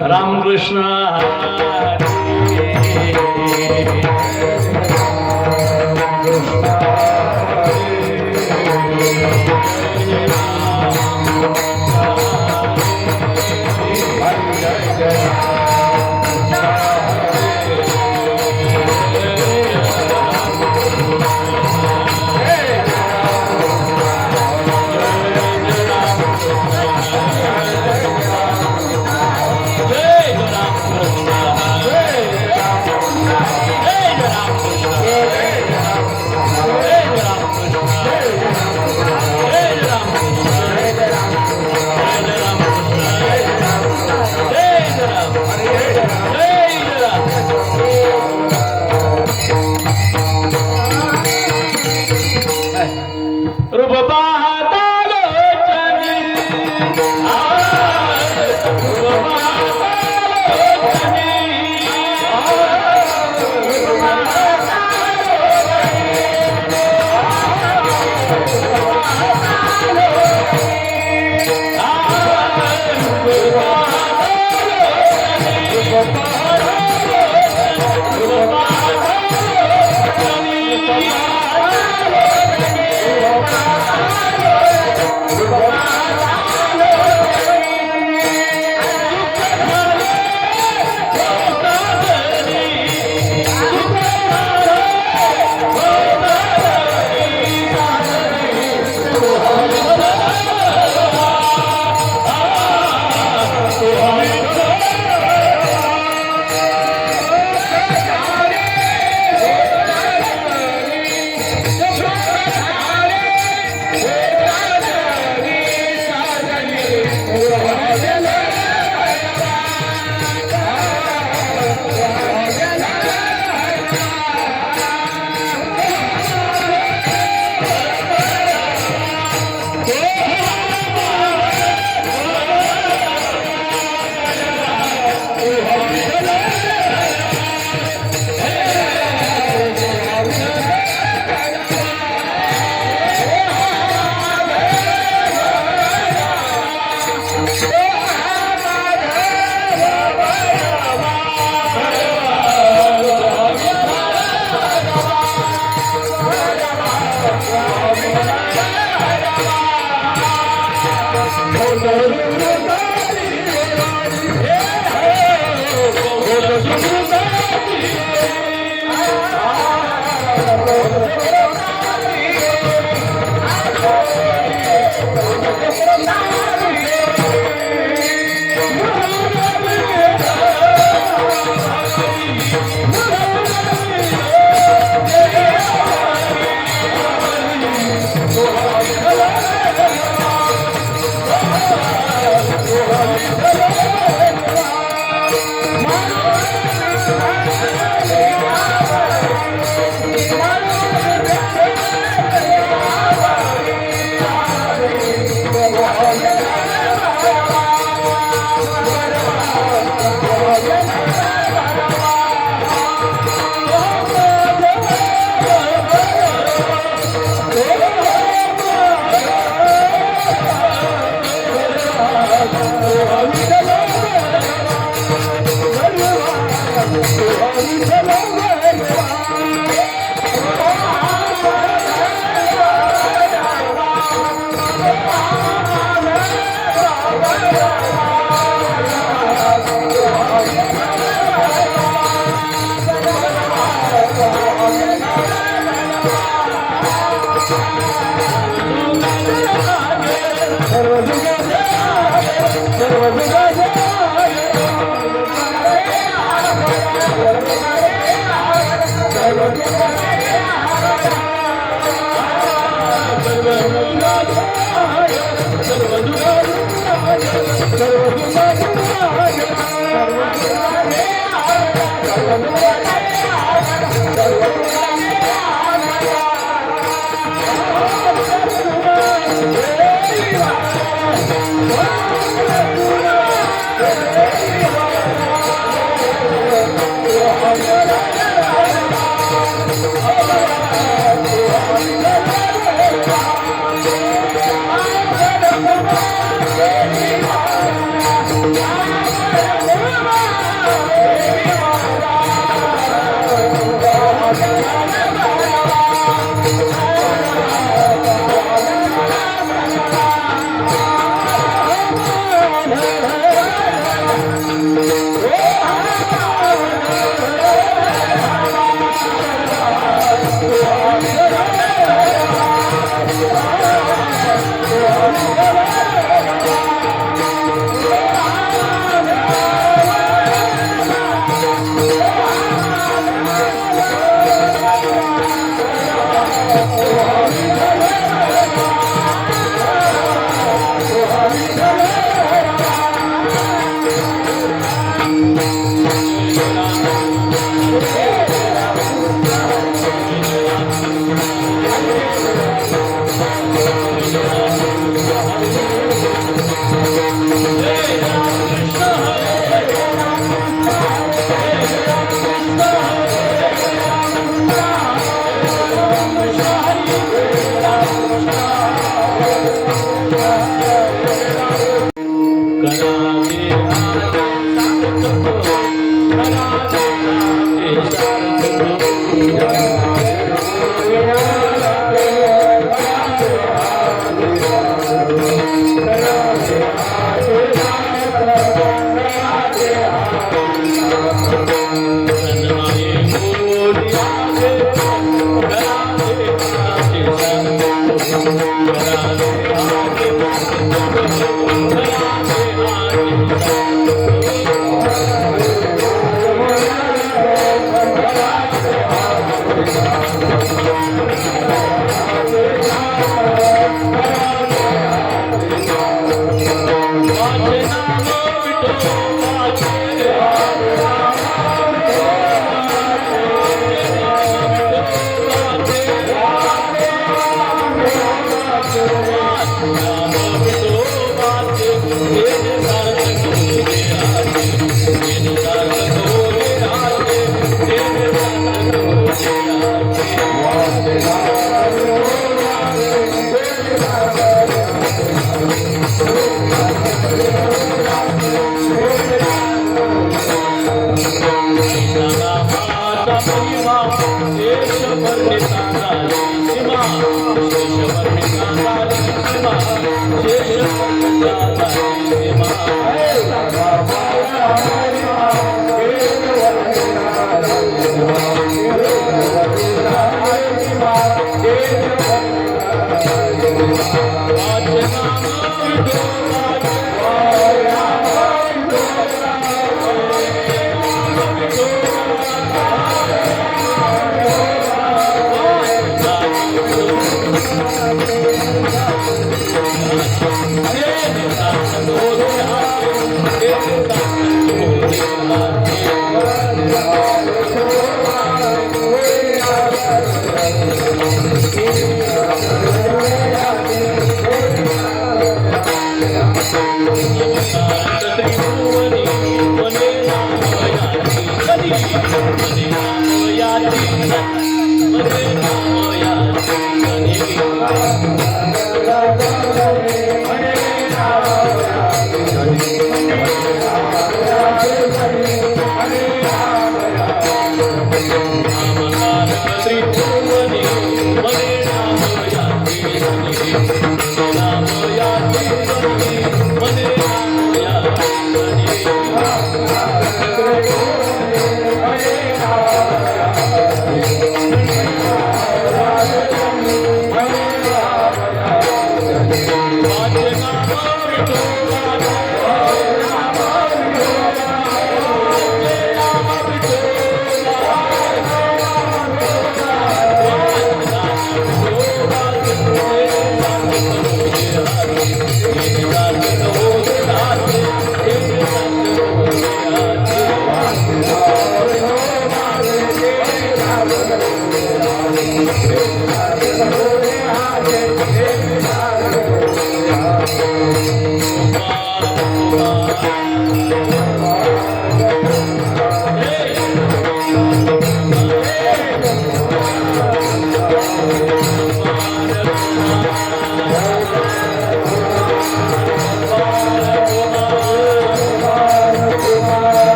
रामकृष्ण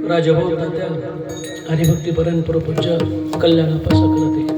राजभाऊ तात्या हरिभक्तीपरायण परपूज्य कल्याणापा सकलते.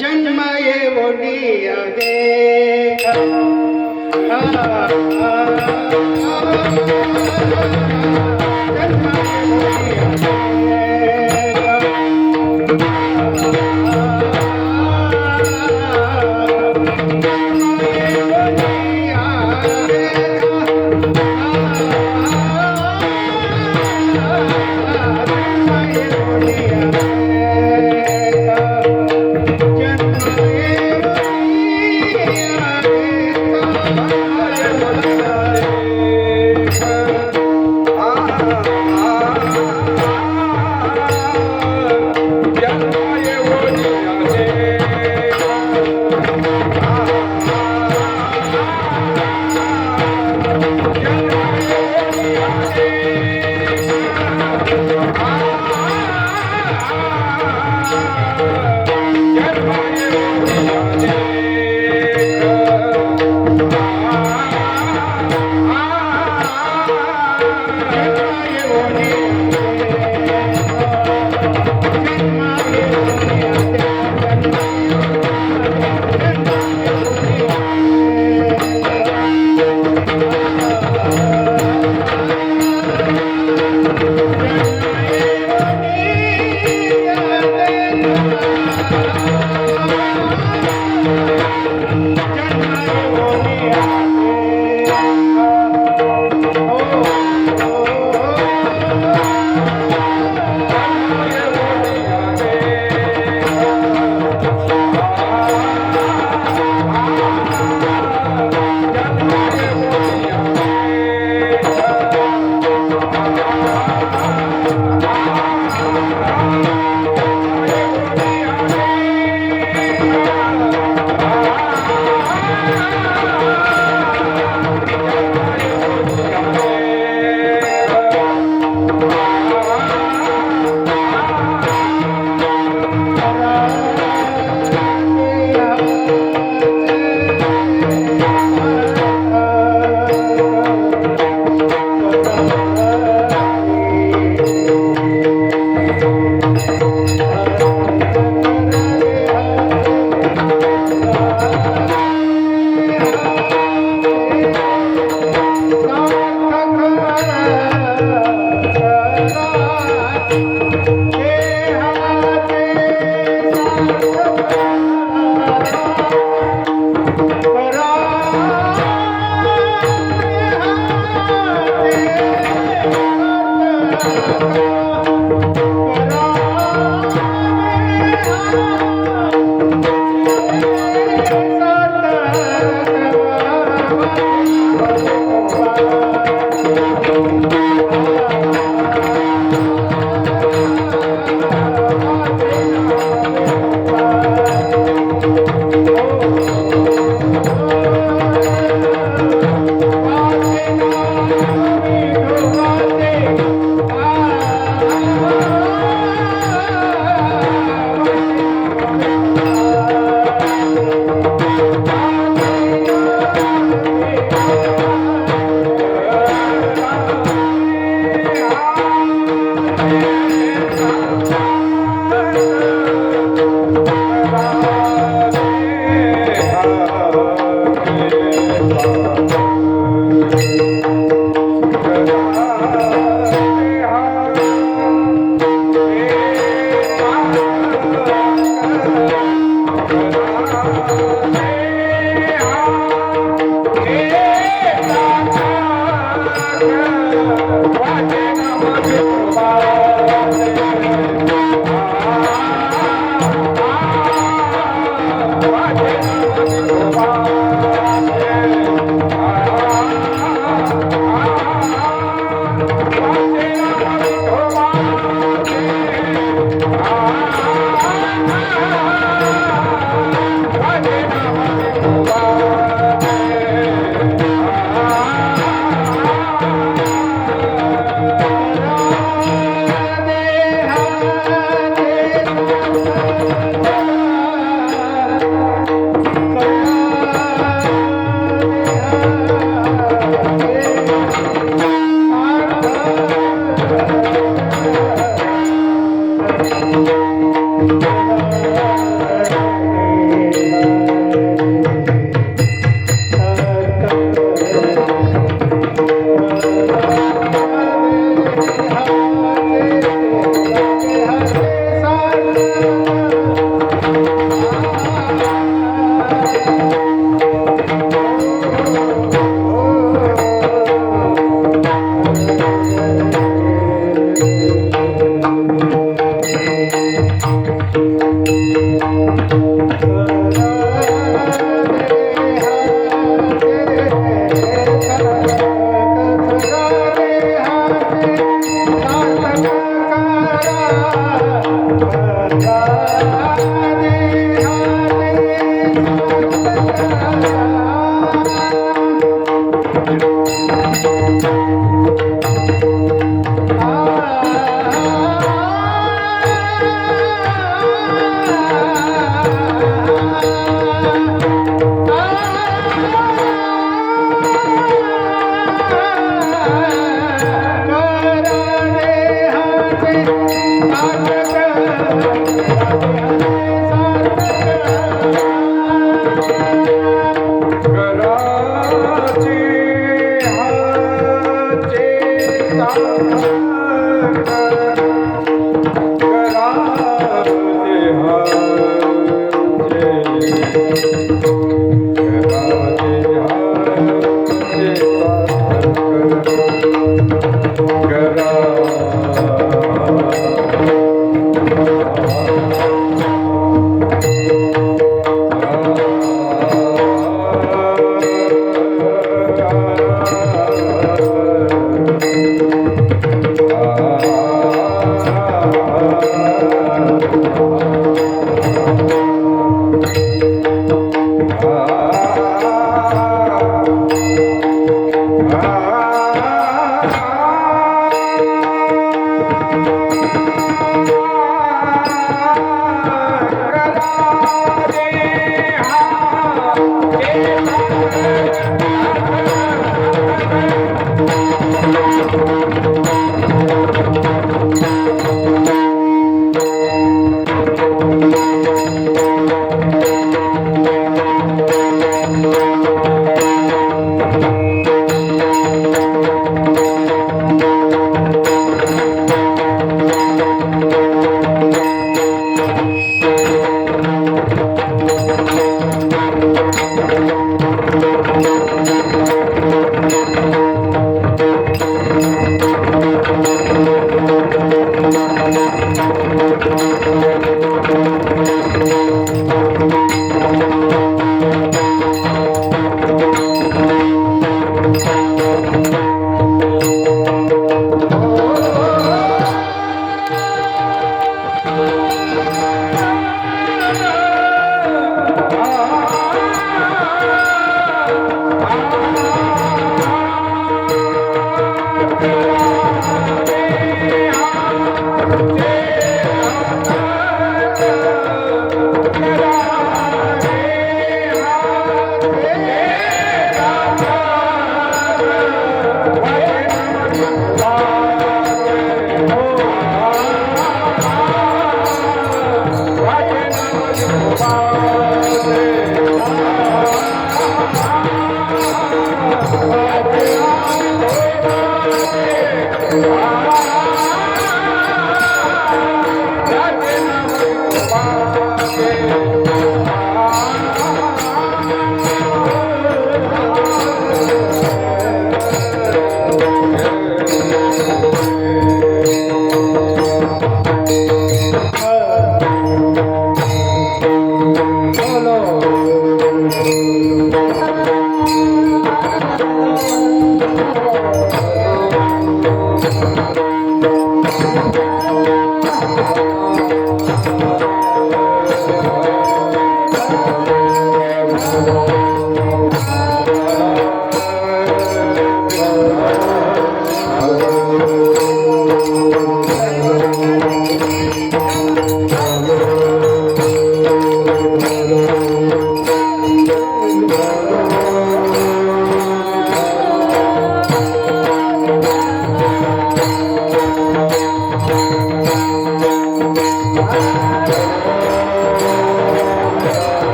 जन्म ये बोलिया देखा जन्म ये बोलिया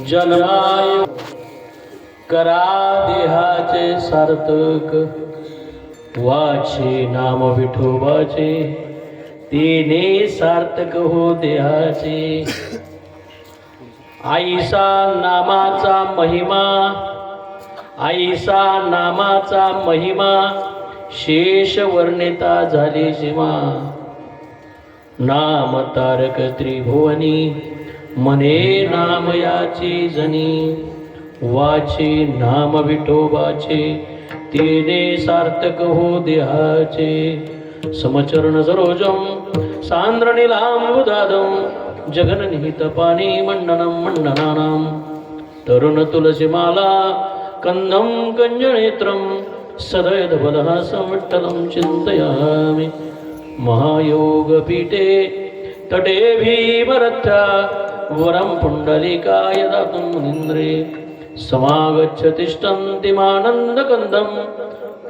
जन्माय करा देहाचे सार्थक, वाचे नाम विठोबाचे, तेने सार्थक हो देहाचे. आईसा नामाचा महिमा, आईसा नामाचा महिमा, शेष वर्णिता झाली सीमा. नाम तारक त्रिभुवनी, मने नाम याची जनी. वाचे नाम विठोबाचे, तेने सार्थक हो देहाचे. समचरण सरोजम सांद्रनिलांबुदादम, जगननिहित पाणी मंडनम मंडनानाम. तरुण तुलसीमाला कंदम कंजनेत्रम, सदयधबलहासं विठ्ठलं चिन्तयामि. महायोगपीठे तटे भीमरथ्या, वरं पुण्डलिकाय दातुं मुनीन्द्रे. समागच्छ तिष्ठन्तिमानन्दकन्दं,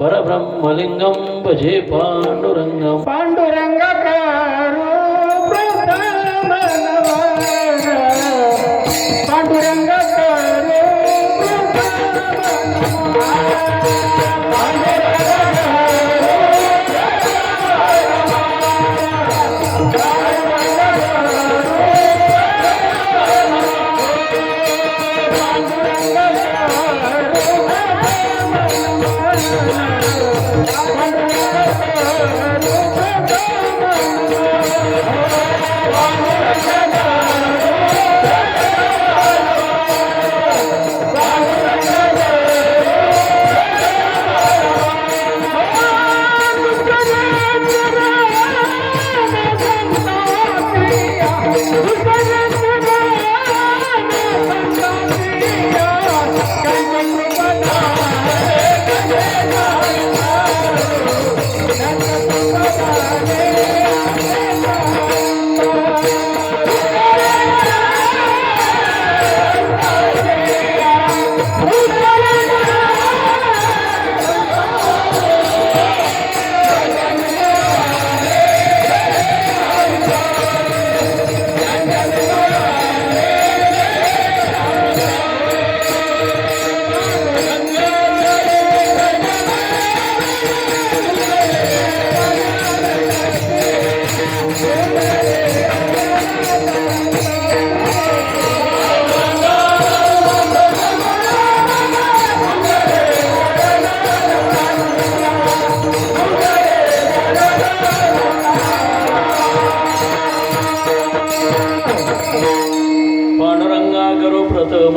परब्रह्मलिङ्गं भजे पाण्डुरङ्गं. पांडुरंगाकारो प्रथम नमन, पांडुरंगाकारो प्रथम नमन.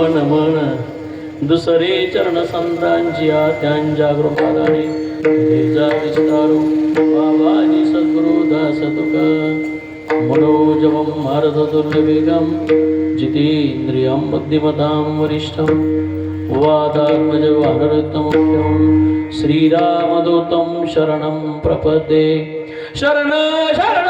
नमन. दुसरे चरण संतांची त्यांच्या कृपाने तेजा विस्तारू. बाबाजी सद्गुरु दास तुका, मनोजवं मारदुर्लभेगं, जितेन्द्रियं बुद्धिमतां वरिष्ठं. वादात्मज वानरत्नमुख्यं, श्रीरामदूतं शरणं प्रपद्ये. शरण शरण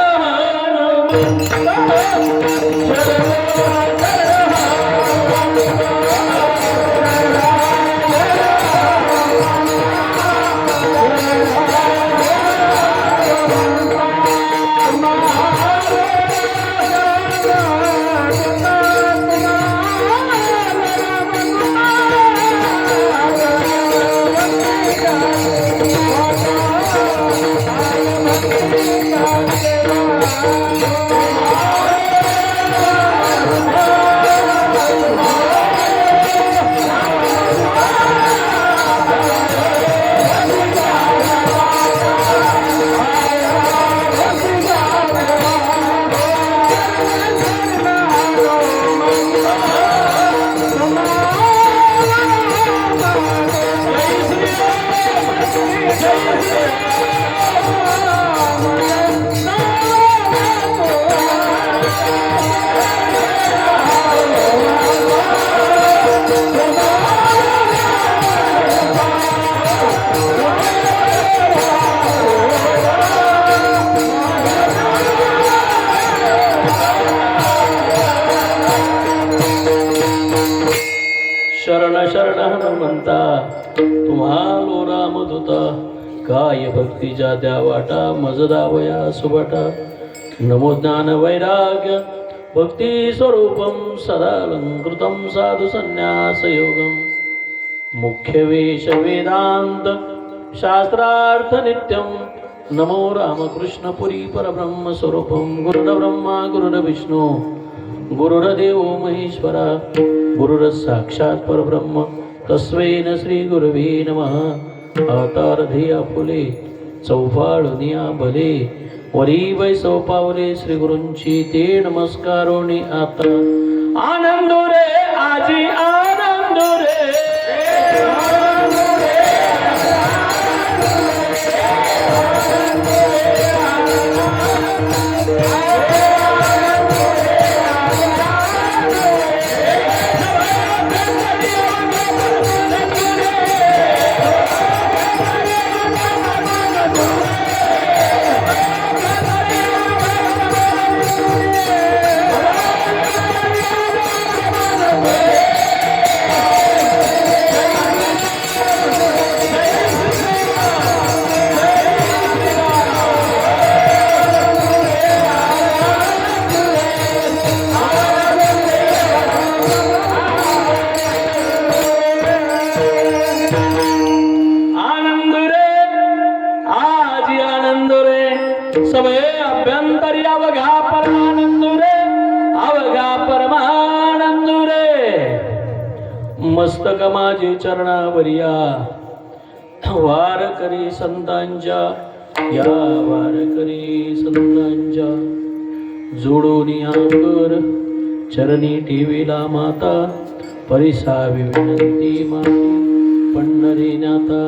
शरण शरण हनुमंता, तुम्हालो रामदूता काय भक्तीच्या त्या वाटा मज दावया सुबाटा नमो ज्ञान वैराग्य भक्ती स्वरूपम सदालंकृतं साधु संन्यास योगम मुख्य वेश वेदांत शास्त्रार्थ नित्यम नमो रामकृष्ण पुरी परब्रह्म स्वरूपम गुरुर्ब्रह्मा गुरुर्विष्णू गुरुर्देव महेश्वरा गुरुर साक्षात परब्रह्म तस्मै श्री गुरवे नमः अवतार ध्येया फुले चौफाळुनिया भले वरी वैसव पावले श्री गुरूंची ते नमस्कारोनी आता आनंद रे आजी आनंद रे सवे अभ्यंतरी अवघा परमानंद रे अवघा परमानंद रे मस्तक माझे चरणावरिया वार करी संतांच्या या वार करी संतांच्या जोडून कर चरणी ठेविला माता परिसावी विनंती माती पंढरीनाथा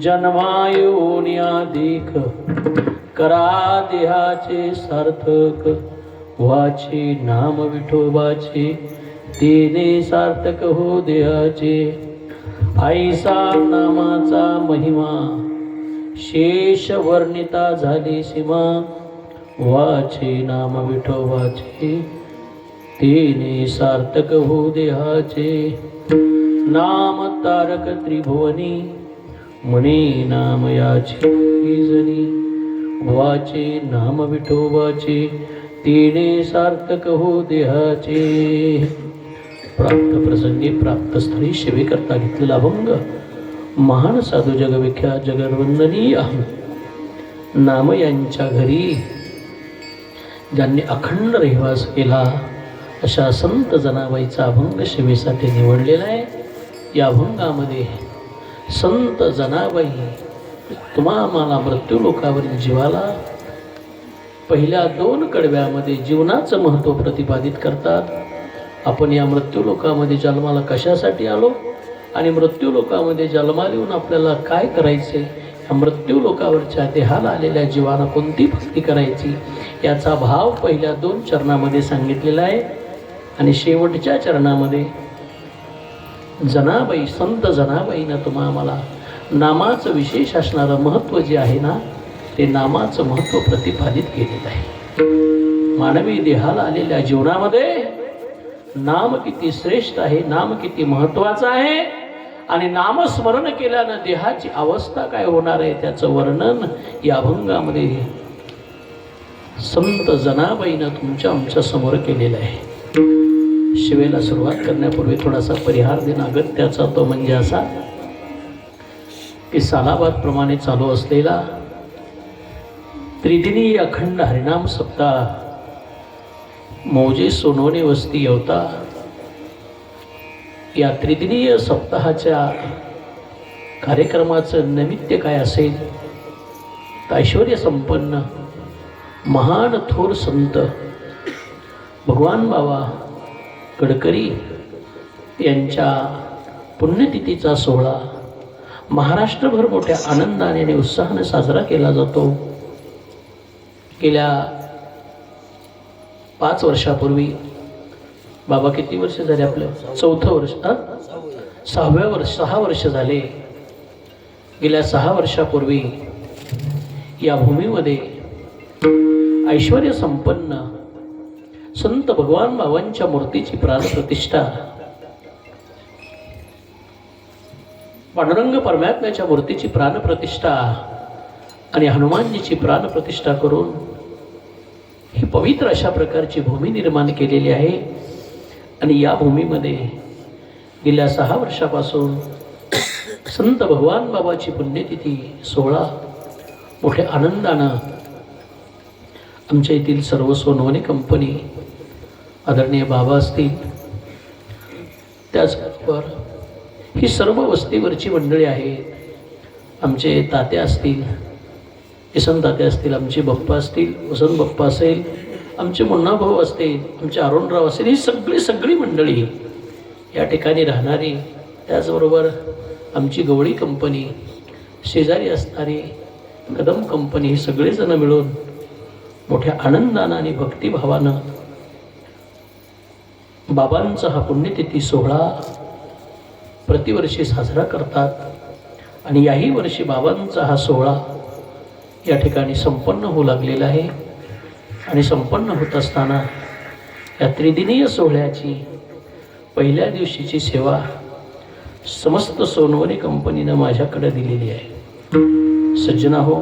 जन्मायोनिया देख करा देहाचे सार्थक वाचे नाम विठोबाचे तेने सार्थक हो देहाचे आईसा नामाचा महिमा शेष वर्णिता झाली सीमा वाचे नाम विठोबाचे तेने सार्थक हो देहाचे नाम तारक त्रिभुवनी म्हणे नाम याचे जनी वाचे नाम विठोबाचे तिने सार्थक हो देहाचे प्राप्त प्रसंगी प्राप्त स्थळी सेवेकरता घेतलेला अभंग महान साधू जगविख्यात जगवंदनीय नाम यांच्या घरी ज्यांनी अखंड रहिवास केला अशा संत जनाबाईचा अभंग सेवेसाठी निवडलेला आहे. या अभंगामध्ये संत जनाबाई तुम्हाला मृत्यू लोकावरील जीवाला पहिल्या 2 कडव्यामध्ये जीवनाचं महत्त्व प्रतिपादित करतात. आपण या मृत्यू लोकामध्ये जन्माला कशासाठी आलो आणि मृत्यू लोकामध्ये जन्माला येऊन आपल्याला काय करायचे, या मृत्यू लोकावरच्या देहाला आलेल्या जीवाला कोणती भक्ती करायची याचा भाव पहिल्या 2 चरणामध्ये सांगितलेला आहे. आणि शेवटच्या चरणामध्ये जनाबाई संत जनाबाईनं तुम्हाला नामाचं विशेष असणारं महत्त्व जे आहे ना ते नामाचं महत्त्व प्रतिपादित केलेलं आहे. मानवी देहाला आलेल्या जीवनामध्ये नाम किती श्रेष्ठ आहे, नाम किती महत्त्वाचं आहे आणि नामस्मरण केल्यानं देहाची अवस्था काय होणार आहे त्याचं वर्णन या अभंगामध्ये संत जनाबाईनं तुमच्या आमच्या समोर केलेलं आहे. शिवेला सुरुवात करण्यापूर्वी थोडासा परिहार देणं अगत्याचा तो म्हणजे असा की सालाबाद प्रमाणे चालू असलेला त्रिदिनी अखंड हरिनाम सप्ताह मौजे सोनवणे वस्ती येवता या त्रिदिनीय सप्ताहाच्या कार्यक्रमाचं नैमित्य काय असेल तर ऐश्वर्य संपन्न महान थोर संत भगवान बाबा गडकरी यांच्या पुण्यतिथीचा सोहळा महाराष्ट्रभर मोठ्या आनंदाने आणि उत्साहाने साजरा केला जातो. गेल्या 5 वर्षापूर्वी बाबा किती वर्ष झाले आपलं 4थं वर्ष 6 वर्ष झाले. गेल्या 6 वर्षापूर्वी या भूमीमध्ये ऐश्वर्य संपन्न संत भगवान बाबांच्या मूर्तीची प्राणप्रतिष्ठा पांडुरंग परमात्म्याच्या मूर्तीची प्राणप्रतिष्ठा आणि हनुमानजीची प्राणप्रतिष्ठा करून ही पवित्र अशा प्रकारची भूमी निर्माण केलेली आहे. आणि या भूमीमध्ये गेल्या 6 वर्षापासून संत भगवान बाबाची पुण्यतिथी 16 मोठ्या आनंदानं आमच्या येथील सर्व सोनवणे कंपनी आदरणीय बाबा असतील, त्याचबरोबर ही सर्व वस्तीवरची मंडळी आहेत. आमचे तात्या असतील, किसन तात्या असतील, आमचे बाप्पा असतील, वसंत बाप्पा असेल, आमचे मुन्ना भाऊ असतील, आमचे अरुणराव असेल, ही सगळी मंडळी या ठिकाणी राहणारी, त्याचबरोबर आमची गवळी कंपनी, शेजारी असणारी कदम कंपनी, ही सगळेजण मिळून मोठ्या आनंदानं आणि भक्तिभावानं बाबांचा हा पुण्यतिथी 16 प्रतिवर्षी साजरा करतात. आणि याही वर्षी बाबांचा हा 16 या ठिकाणी संपन्न होऊ लागलेला आहे. आणि संपन्न होत असताना या त्रिदिनीय सोहळ्याची पहिल्या दिवशीची सेवा समस्त सोनवणे कंपनीनं माझ्याकडे दिलेली आहे. सज्जना हो,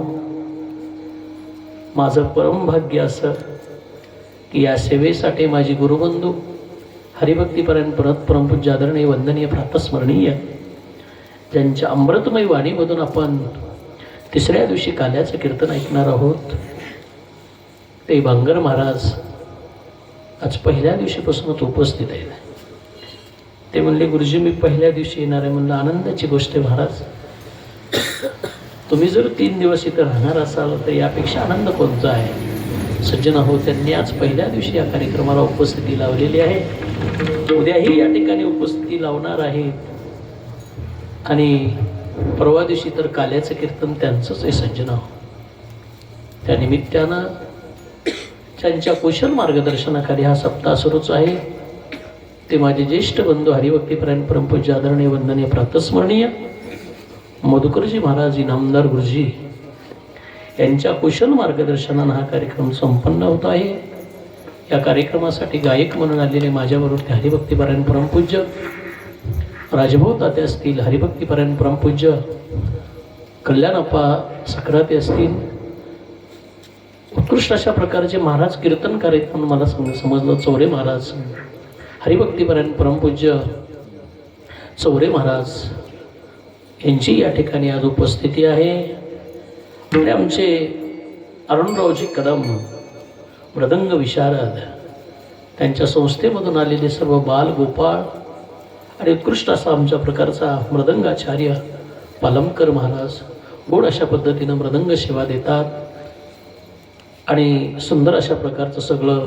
माझं परमभाग्य असं की या सेवेसाठी माझी गुरुबंधू हरिभक्तीपरायण परमपूज्य आदरणीय वंदनीय प्रातस्मरणीय ज्यांच्या अमृतमय वाणीमधून आपण 3ऱ्या दिवशी काल्याचं कीर्तन ऐकणार आहोत, ते बांगर महाराज आज पहिल्या दिवशीपासूनच उपस्थित आहेत. ते म्हणले, गुरुजी मी पहिल्या दिवशी येणार आहे. म्हणलं आनंदाची गोष्ट आहे महाराज, तुम्ही जर 3 दिवस इथं राहणार असाल तर यापेक्षा आनंद कोणता आहे. सज्जना हो, त्यांनी आज पहिल्या दिवशी या कार्यक्रमाला उपस्थिती लावलेली आहे, उद्याही या ठिकाणी उपस्थिती लावणार आहेत. आणि परवा दिवशी तर काल्याचं कीर्तन त्यांचंच आहे. सज्जना हो, त्या निमित्तानं त्यांच्या कुशल मार्गदर्शनाखाली हा सप्ताह सुरूच आहे. ते माझे ज्येष्ठ बंधू हरिभक्तीपरायण परमपूज्य आदरणीय वंदनीय प्रातस्मरणीय मधुकरजी महाराज इनामदार गुरुजी यांच्या कुशल मार्गदर्शनानं हा कार्यक्रम संपन्न होत आहे. या कार्यक्रमासाठी गायक म्हणून आलेले माझ्याबरोबर ते हरिभक्तीपरायण परमपूज्य राजभाऊ तात्या असतील, हरिभक्तीपरायण परमपूज्य कल्याणप्पा सक्राते असतील. उत्कृष्ट अशा प्रकारचे महाराज कीर्तनकार आहेत म्हणून मला समजलं. चौरे महाराज, हरिभक्तीपरायण परमपूज्य चौरे महाराज यांची या ठिकाणी आज उपस्थिती आहे. आणि आमचे अरुणरावजी कदम मृदंग विशारद, त्यांच्या संस्थेमधून आलेले सर्व बाल गोपाळ आणि उत्कृष्ट असा आमच्या प्रकारचा मृदंगाचार्य पालमकर महाराज गोड अशा पद्धतीनं मृदंग सेवा देतात. आणि सुंदर अशा प्रकारचं सगळं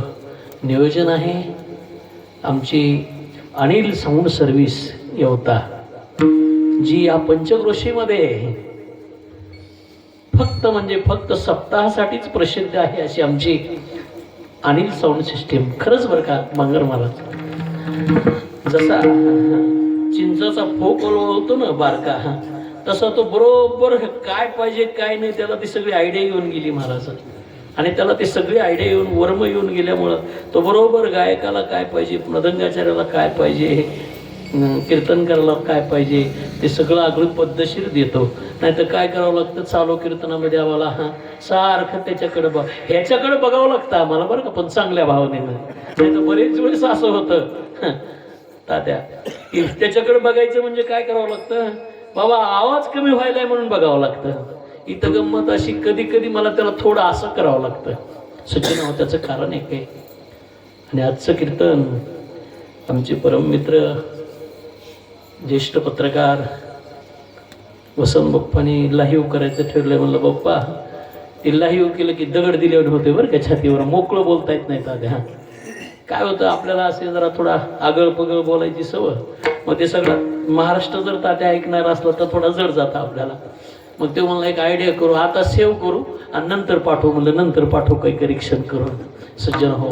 नियोजन आहे. आमची अनिल साऊंड सर्व्हिस येवता, जी या पंचक्रोशीमध्ये फक्त सप्ताहासाठीच प्रसिद्ध आहे, अशी आमची अनिल साऊंड सिस्टीम. खरंच बरं का बांगर महाराज, जसा चिंचाचा फोक होतो ना बारका, तसा तो बरोबर काय पाहिजे काय नाही त्याला ती सगळी आयडिया येऊन गेली महाराज. आणि त्याला ती सगळी आयडिया येऊन वर्म येऊन गेल्यामुळं तो बरोबर गायकाला काय पाहिजे, मृदंगाचार्याला काय पाहिजे, कीर्तनकाराला काय पाहिजे ते सगळं अगदी पद्धतशीर देतो. नाही तर काय करावं लागतं, चालू कीर्तनामध्ये आम्हाला सारखं त्याच्याकडे ह्याच्याकडे बघावं लागतं आम्हाला बरं का, पण चांगल्या भावनेमध्ये. नाही तर बरेच वेळेस असं होतं तात्या की त्याच्याकडे बघायचं म्हणजे काय करावं लागतं, बाबा आवाज कमी व्हायलाय म्हणून बघावं लागतं. इथं गंमत अशी कधी कधी मला त्याला थोडं असं करावं लागतं. सचिन त्याचं कारण एक आहे. आणि आजचं कीर्तन आमचे परममित्र ज्येष्ठ पत्रकार वसंत बाप्पांनी लाईव्ह करायचं ठरलं. म्हणलं बाप्पा ते लाईव्ह केलं की दगड दिल्यावर होते बरं का छातीवर, मोकळं बोलता येत नाही तात्या. काय होतं आपल्याला असे जरा थोडा आगळ पगळ बोलायची सवय, मग ते सगळं महाराष्ट्र जर तात्या ऐकणार असला तर थोडा जड जातं आपल्याला. मग ते म्हणलं एक आयडिया करू, आता सेव्ह करू आणि नंतर पाठवू. म्हणलं नंतर पाठवू काही करेक्शन करून. सज्जन हो,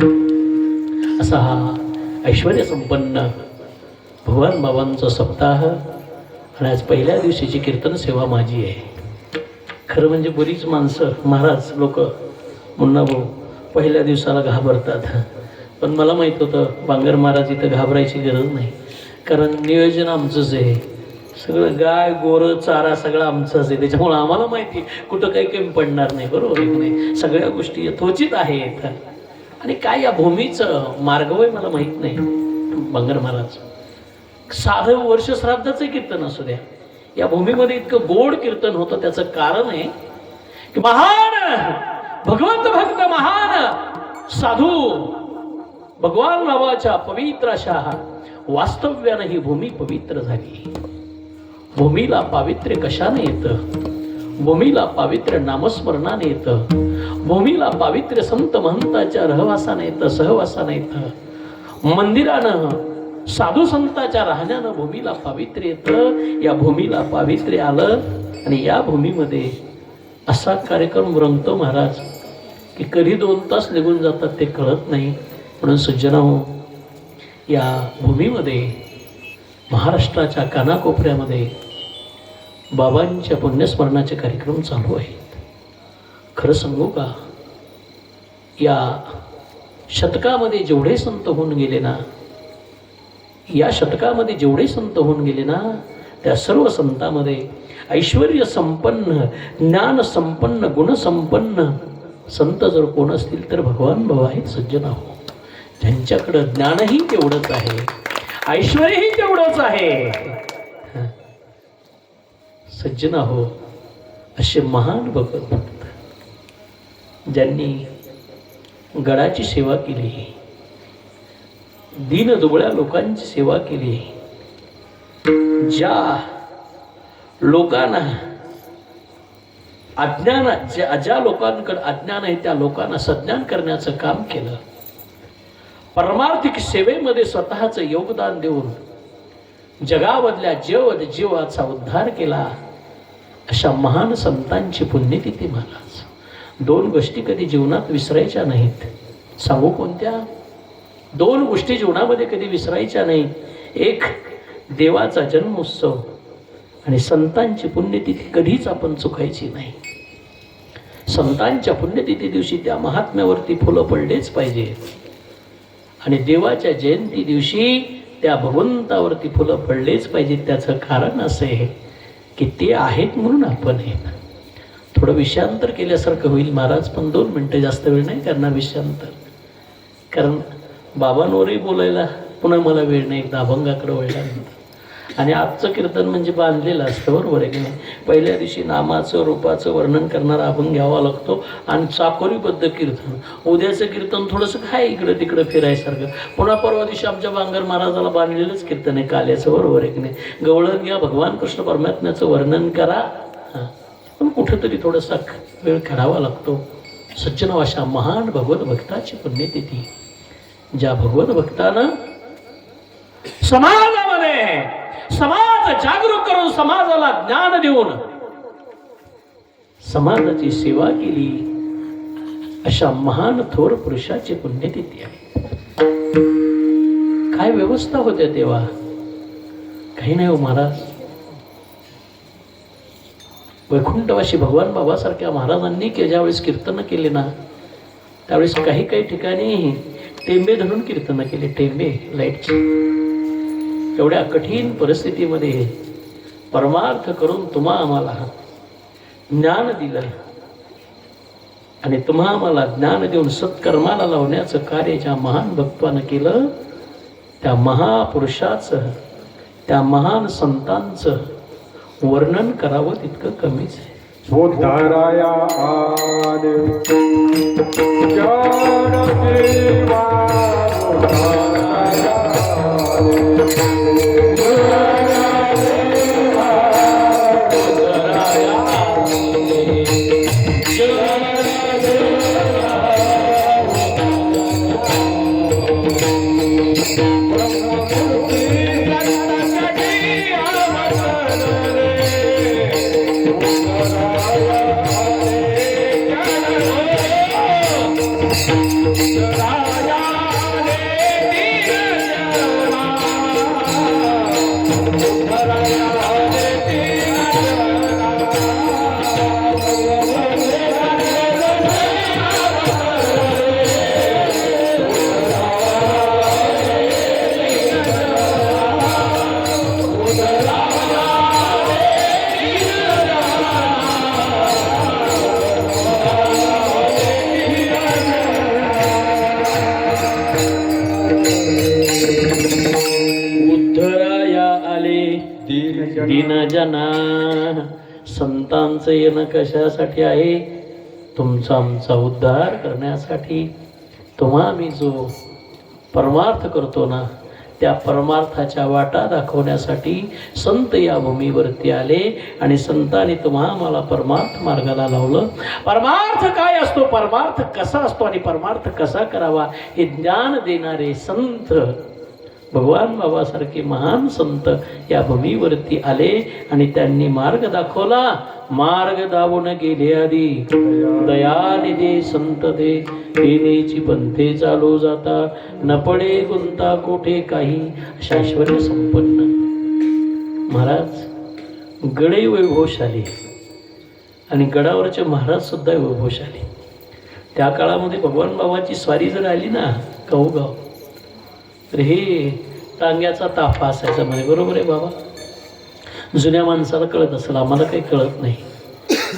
असा हा ऐश्वर्य संपन्न भगवान बाबांचा सप्ताह. आणि आज पहिल्या दिवशीची कीर्तन सेवा माझी आहे. खरं म्हणजे बरीच माणसं महाराज लोक मुन्ना भाऊ पहिल्या दिवसाला घाबरतात, पण मला माहीत होतं बांगर महाराज इथं घाबरायची गरज नाही, कारण नियोजन आमचंच आहे. सगळं गाय गोर चारा सगळं आमचंच आहे, त्याच्यामुळे आम्हाला माहिती कुठं काही कमी पडणार नाही, बरोबर आहे की नाही? सगळ्या गोष्टी यथोचित आहेत. आणि काय या भूमीचं मार्गवय मला माहित नाही. बंगर महाराज साधं वर्ष श्राद्धाचं कीर्तन असू द्या, या भूमीमध्ये इतकं गोड कीर्तन होतं. त्याचं कारण आहे की महान भगवंत भक्त, महान साधू भगवान नावाच्या पवित्र अशा वास्तव्यानं ही भूमी पवित्र झाली. भूमीला पावित्र्य कशाने येतं? भूमीला पावित्र्य नामस्मरणाने येतं. भूमीला पावित्र्य संत महंताच्या रहवासाने येतं, सहवासाने येतं. मंदिरानं साधू संताच्या राहण्यानं भूमीला पावित्र्य येतं. या भूमीला पावित्र्य आलं आणि या भूमीमध्ये असा कार्यक्रम रंगतो महाराज की कधी 2 तास निघून जातात ते कळत नाही. म्हणून सज्जनांनो, या भूमीमध्ये महाराष्ट्राच्या कानाकोपऱ्यामध्ये बाबांच्या पुण्यस्मरणाचे कार्यक्रम चालू आहेत. खरं सांगू का, या शतकामध्ये जेवढे संत होऊन गेले ना, या शतकामध्ये जेवढे संत होऊन गेले ना, त्या सर्व संतांमध्ये ऐश्वर्य संपन्न, ज्ञान संपन्न, गुण संपन्न संत जर कोण असतील तर भगवान भाऊ आहेत. सज्जनांनो, ज्यांच्याकडं ज्ञानही तेवढंच आहे, ऐश्वर्यही तेवढंच आहे. सज्जनांनो, असे महान भगवत भक्त ज्यांनी गडाची सेवा केली, दीन दुबळ्या लोकांची सेवा केली, ज्या लोकांना अज्ञान, ज्या लोकांकडे अज्ञान आहे त्या लोकांना सज्ञान करण्याचं काम केलं, परमार्थिक सेवेमध्ये स्वतःचं योगदान देऊन जगामधल्या जीवाचा उद्धार केला, अशा महान संतांची पुण्यतिथी महाराज. 2 गोष्टी कधी जीवनात विसरायच्या नाहीत. सांगू कोणत्या? 2 गोष्टी जीवनामध्ये कधी विसरायच्या नाहीत. एक देवाचा जन्मोत्सव आणि संतांची पुण्यतिथी कधीच आपण चुकायची नाही. संतांच्या पुण्यतिथी दिवशी त्या महात्म्यावरती फुलं पडलेच पाहिजे आणि देवाच्या जयंती दिवशी त्या भगवंतावरती फुलं पडलेच पाहिजे. त्याचं कारण असं आहे की ते आहेत म्हणून आपण आहेत. थोडं विषयांतर केल्यासारखं होईल महाराज, पण 2 मिनटं, जास्त वेळ नाही करणार विषयांतर, कारण बाबांवरही बोलायला पुन्हा मला वेळ नाही, एकदा अभंगाकडे वळल्यानंतर. आणि आजचं कीर्तन म्हणजे बांधलेलं असतं, बरोबर आहे की नाही? पहिल्या दिवशी नामाचं रूपाचं वर्णन करणारा अभंग घ्यावा लागतो आणि चाकोरीबद्ध कीर्तन. उद्याचं कीर्तन थोडंसं काय इकडं तिकडं फिरायसारखं. पुन्हा परवा दिवशी आमच्या बांगर महाराजाला बांधलेलंच कीर्तन आहे काल्याचं, बरोबर आहे की नाही? गवळण घ्या, भगवान कृष्ण परमात्म्याचं वर्णन करा, पण कुठंतरी थोडासा वेळ काढावा लागतो. सज्जन अशा महान भगवत भक्ताची पुण्यतिथी, ज्या भगवत भक्तानं समाजामध्ये समाज जागरूक करून, समाजाला ज्ञान देऊन समाजाची सेवा केली, अशा महान थोर पुरुषाची पुण्यतिथी आहे. काय व्यवस्था होत्या तेव्हा? काही नाही हो महाराज. वैकुंठवासी भगवान बाबासारख्या महाराजांनी ज्यावेळेस कीर्तन केले ना, त्यावेळेस काही ठिकाणी टेंबे धरून कीर्तन केले, टेंबे लाईटचे. एवढ्या कठीण परिस्थितीमध्ये परमार्थ करून तुम्हा आम्हाला ज्ञान दिलं आणि तुम्हा आम्हाला ज्ञान देऊन सत्कर्माला लावण्याचं कार्य ज्या महान भक्तानं केलं, त्या महापुरुषाचं, त्या महान संतांचं वर्णन करावं तितकं कमीच आहे. उद्धाराया आले जडदेवा, उद्धाराया येणं जना, संतांचं येणं कशासाठी आहे? तुमचा आमचा उद्धार करण्यासाठी. तुम्हा मी जो परमार्थ करतो ना, त्या परमार्थाच्या वाटा दाखवण्यासाठी संत या भूमीवरती आले आणि संतांनी तुम्हा मला परमार्थ मार्गाला लावलं. परमार्थ काय असतो, परमार्थ कसा असतो आणि परमार्थ कसा करावा हे ज्ञान देणारे संत भगवान बाबासारखे महान संत या भूमीवरती आले आणि त्यांनी मार्ग दाखवला. मार्ग दावून गेले आधी दयानिधी संत दे, येण्याची पंथे चालू जाता, न पडे गुंता कोठे काही, शाश्वत संपन्न. महाराज गडे वैभवशाली आणि गडावरचे महाराज सुद्धा वैभवशाली. त्या काळामध्ये भगवान बाबाची स्वारी जर आली ना गावोगाव, तर हे टांग्याचा ताफा असायचा म्हणे. बरोबर आहे बाबा, जुन्या माणसाला कळत असेल, आम्हाला काही कळत नाही.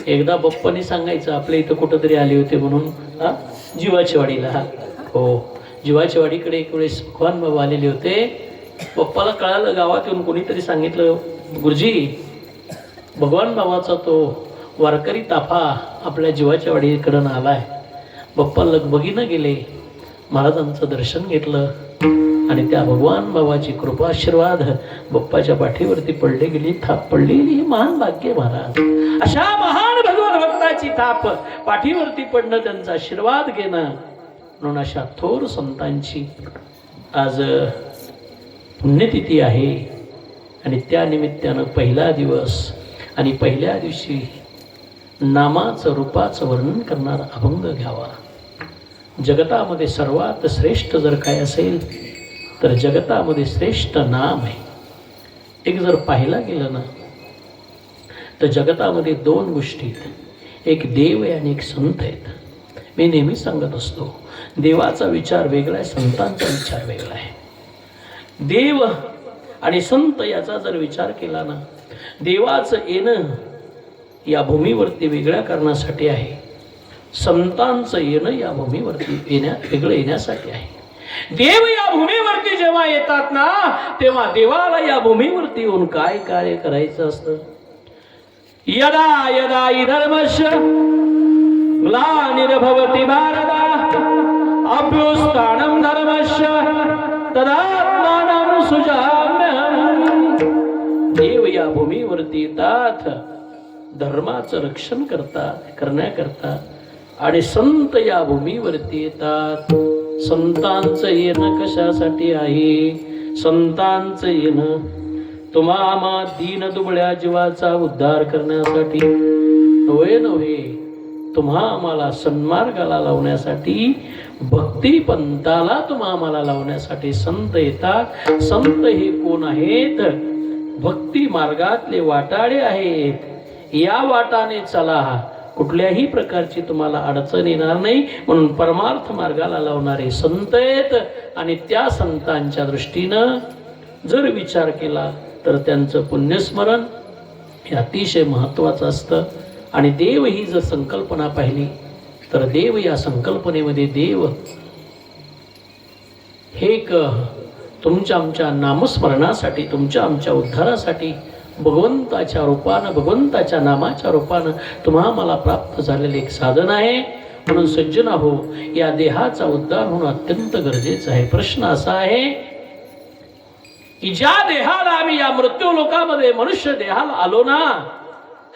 एकदा बाप्पांनी सांगायचं आपल्या इथं कुठंतरी आले होते म्हणून, जीवाच्या वाडीला. हो, जीवाच्या वाडीकडे एक वेळेस भगवान बाबा आलेले होते. बाप्पाला कळालं, गावात येऊन कोणीतरी सांगितलं, गुरुजी भगवान बाबाचा तो वारकरी ताफा आपल्या जीवाच्या वाडीकडून आलाय. बाप्पा लगबगीनं गेले, महाराजांचं दर्शन घेतलं आणि त्या भगवान बाबाची कृपा आशीर्वाद बाप्पाच्या पाठीवरती पडले गेली, थाप पडली. ही महान भाग्य महाराज. अशा महान भगवत भक्ताची थाप पाठीवरती पडणं, त्यांचा आशीर्वाद घेणं, म्हणून अशा थोर संतांची आज पुण्यतिथी आहे. आणि त्या निमित्तानं पहिला दिवस आणि पहिल्या दिवशी नामाचं रूपाचं वर्णन करणारा अभंग घ्यावा. जगतामध्ये सर्वात श्रेष्ठ जर काय असेल तर जगतामध्ये श्रेष्ठ नाम आहे. एक जर पाहिला गेलं ना तर जगतामध्ये दोन गोष्टी आहेत, एक देव आहे आणि एक संत आहेत. मी नेहमी सांगत असतो, देवाचा विचार वेगळा आहे, संतांचा विचार वेगळा आहे. देव आणि संत याचा जर विचार केला ना, देवाचं येणं या भूमीवरती वेगळ्या कारणासाठी आहे, संतांचं येणं या भूमीवरती वेगळं येण्यासाठी आहे. देव या भूमीवरती जेव्हा येतात ना, तेव्हा देवाला या भूमीवरती येऊन काय कार्य करायचं असतं. यदा यदा हि धर्मस्य ग्लानिर्भवति भारत, अभ्युत्थानं धर्मस्य तदात्मानं सृजाम्यहम्. देव या भूमीवरती येतात धर्माचं रक्षण करण्याकरता, आणि संत या भूमीवरती येतात. संतांचं येणं कशासाठी आहे? संतांचं येणं तुम्हा दीन दुबळ्या जीवाचा उद्धार करण्यासाठी नव्हे, तुम्हा आम्हाला सन्मार्गाला लावण्यासाठी, भक्ती पंथाला तुम्हा आम्हाला लावण्यासाठी संत येतात. संत हे कोण आहेत? भक्ती मार्गातले वाटाडे आहेत. या वाटाने चला, कुठल्याही प्रकारची तुम्हाला अडचण येणार नाही, म्हणून परमार्थ मार्गाला लावणारे संत आहेत. आणि त्या संतांच्या दृष्टीनं जर विचार केला तर त्यांचं पुण्यस्मरण हे अतिशय महत्त्वाचं असतं. आणि देव ही जर संकल्पना पाहिली तर देव या संकल्पनेमध्ये देव हे एक तुमच्या आमच्या नामस्मरणासाठी, तुमच्या आमच्या उद्धारासाठी भगवंताच्या रूपानं, भगवंताच्या नामाच्या रूपानं तुम्हा मला प्राप्त झालेले एक साधन आहे. म्हणून सज्जन हो, या देहाचा उद्धार होणं अत्यंत गरजेचं आहे. प्रश्न असा आहे की ज्या देहाला आम्ही या मृत्यू लोकामध्ये मनुष्य देहाला आलो ना,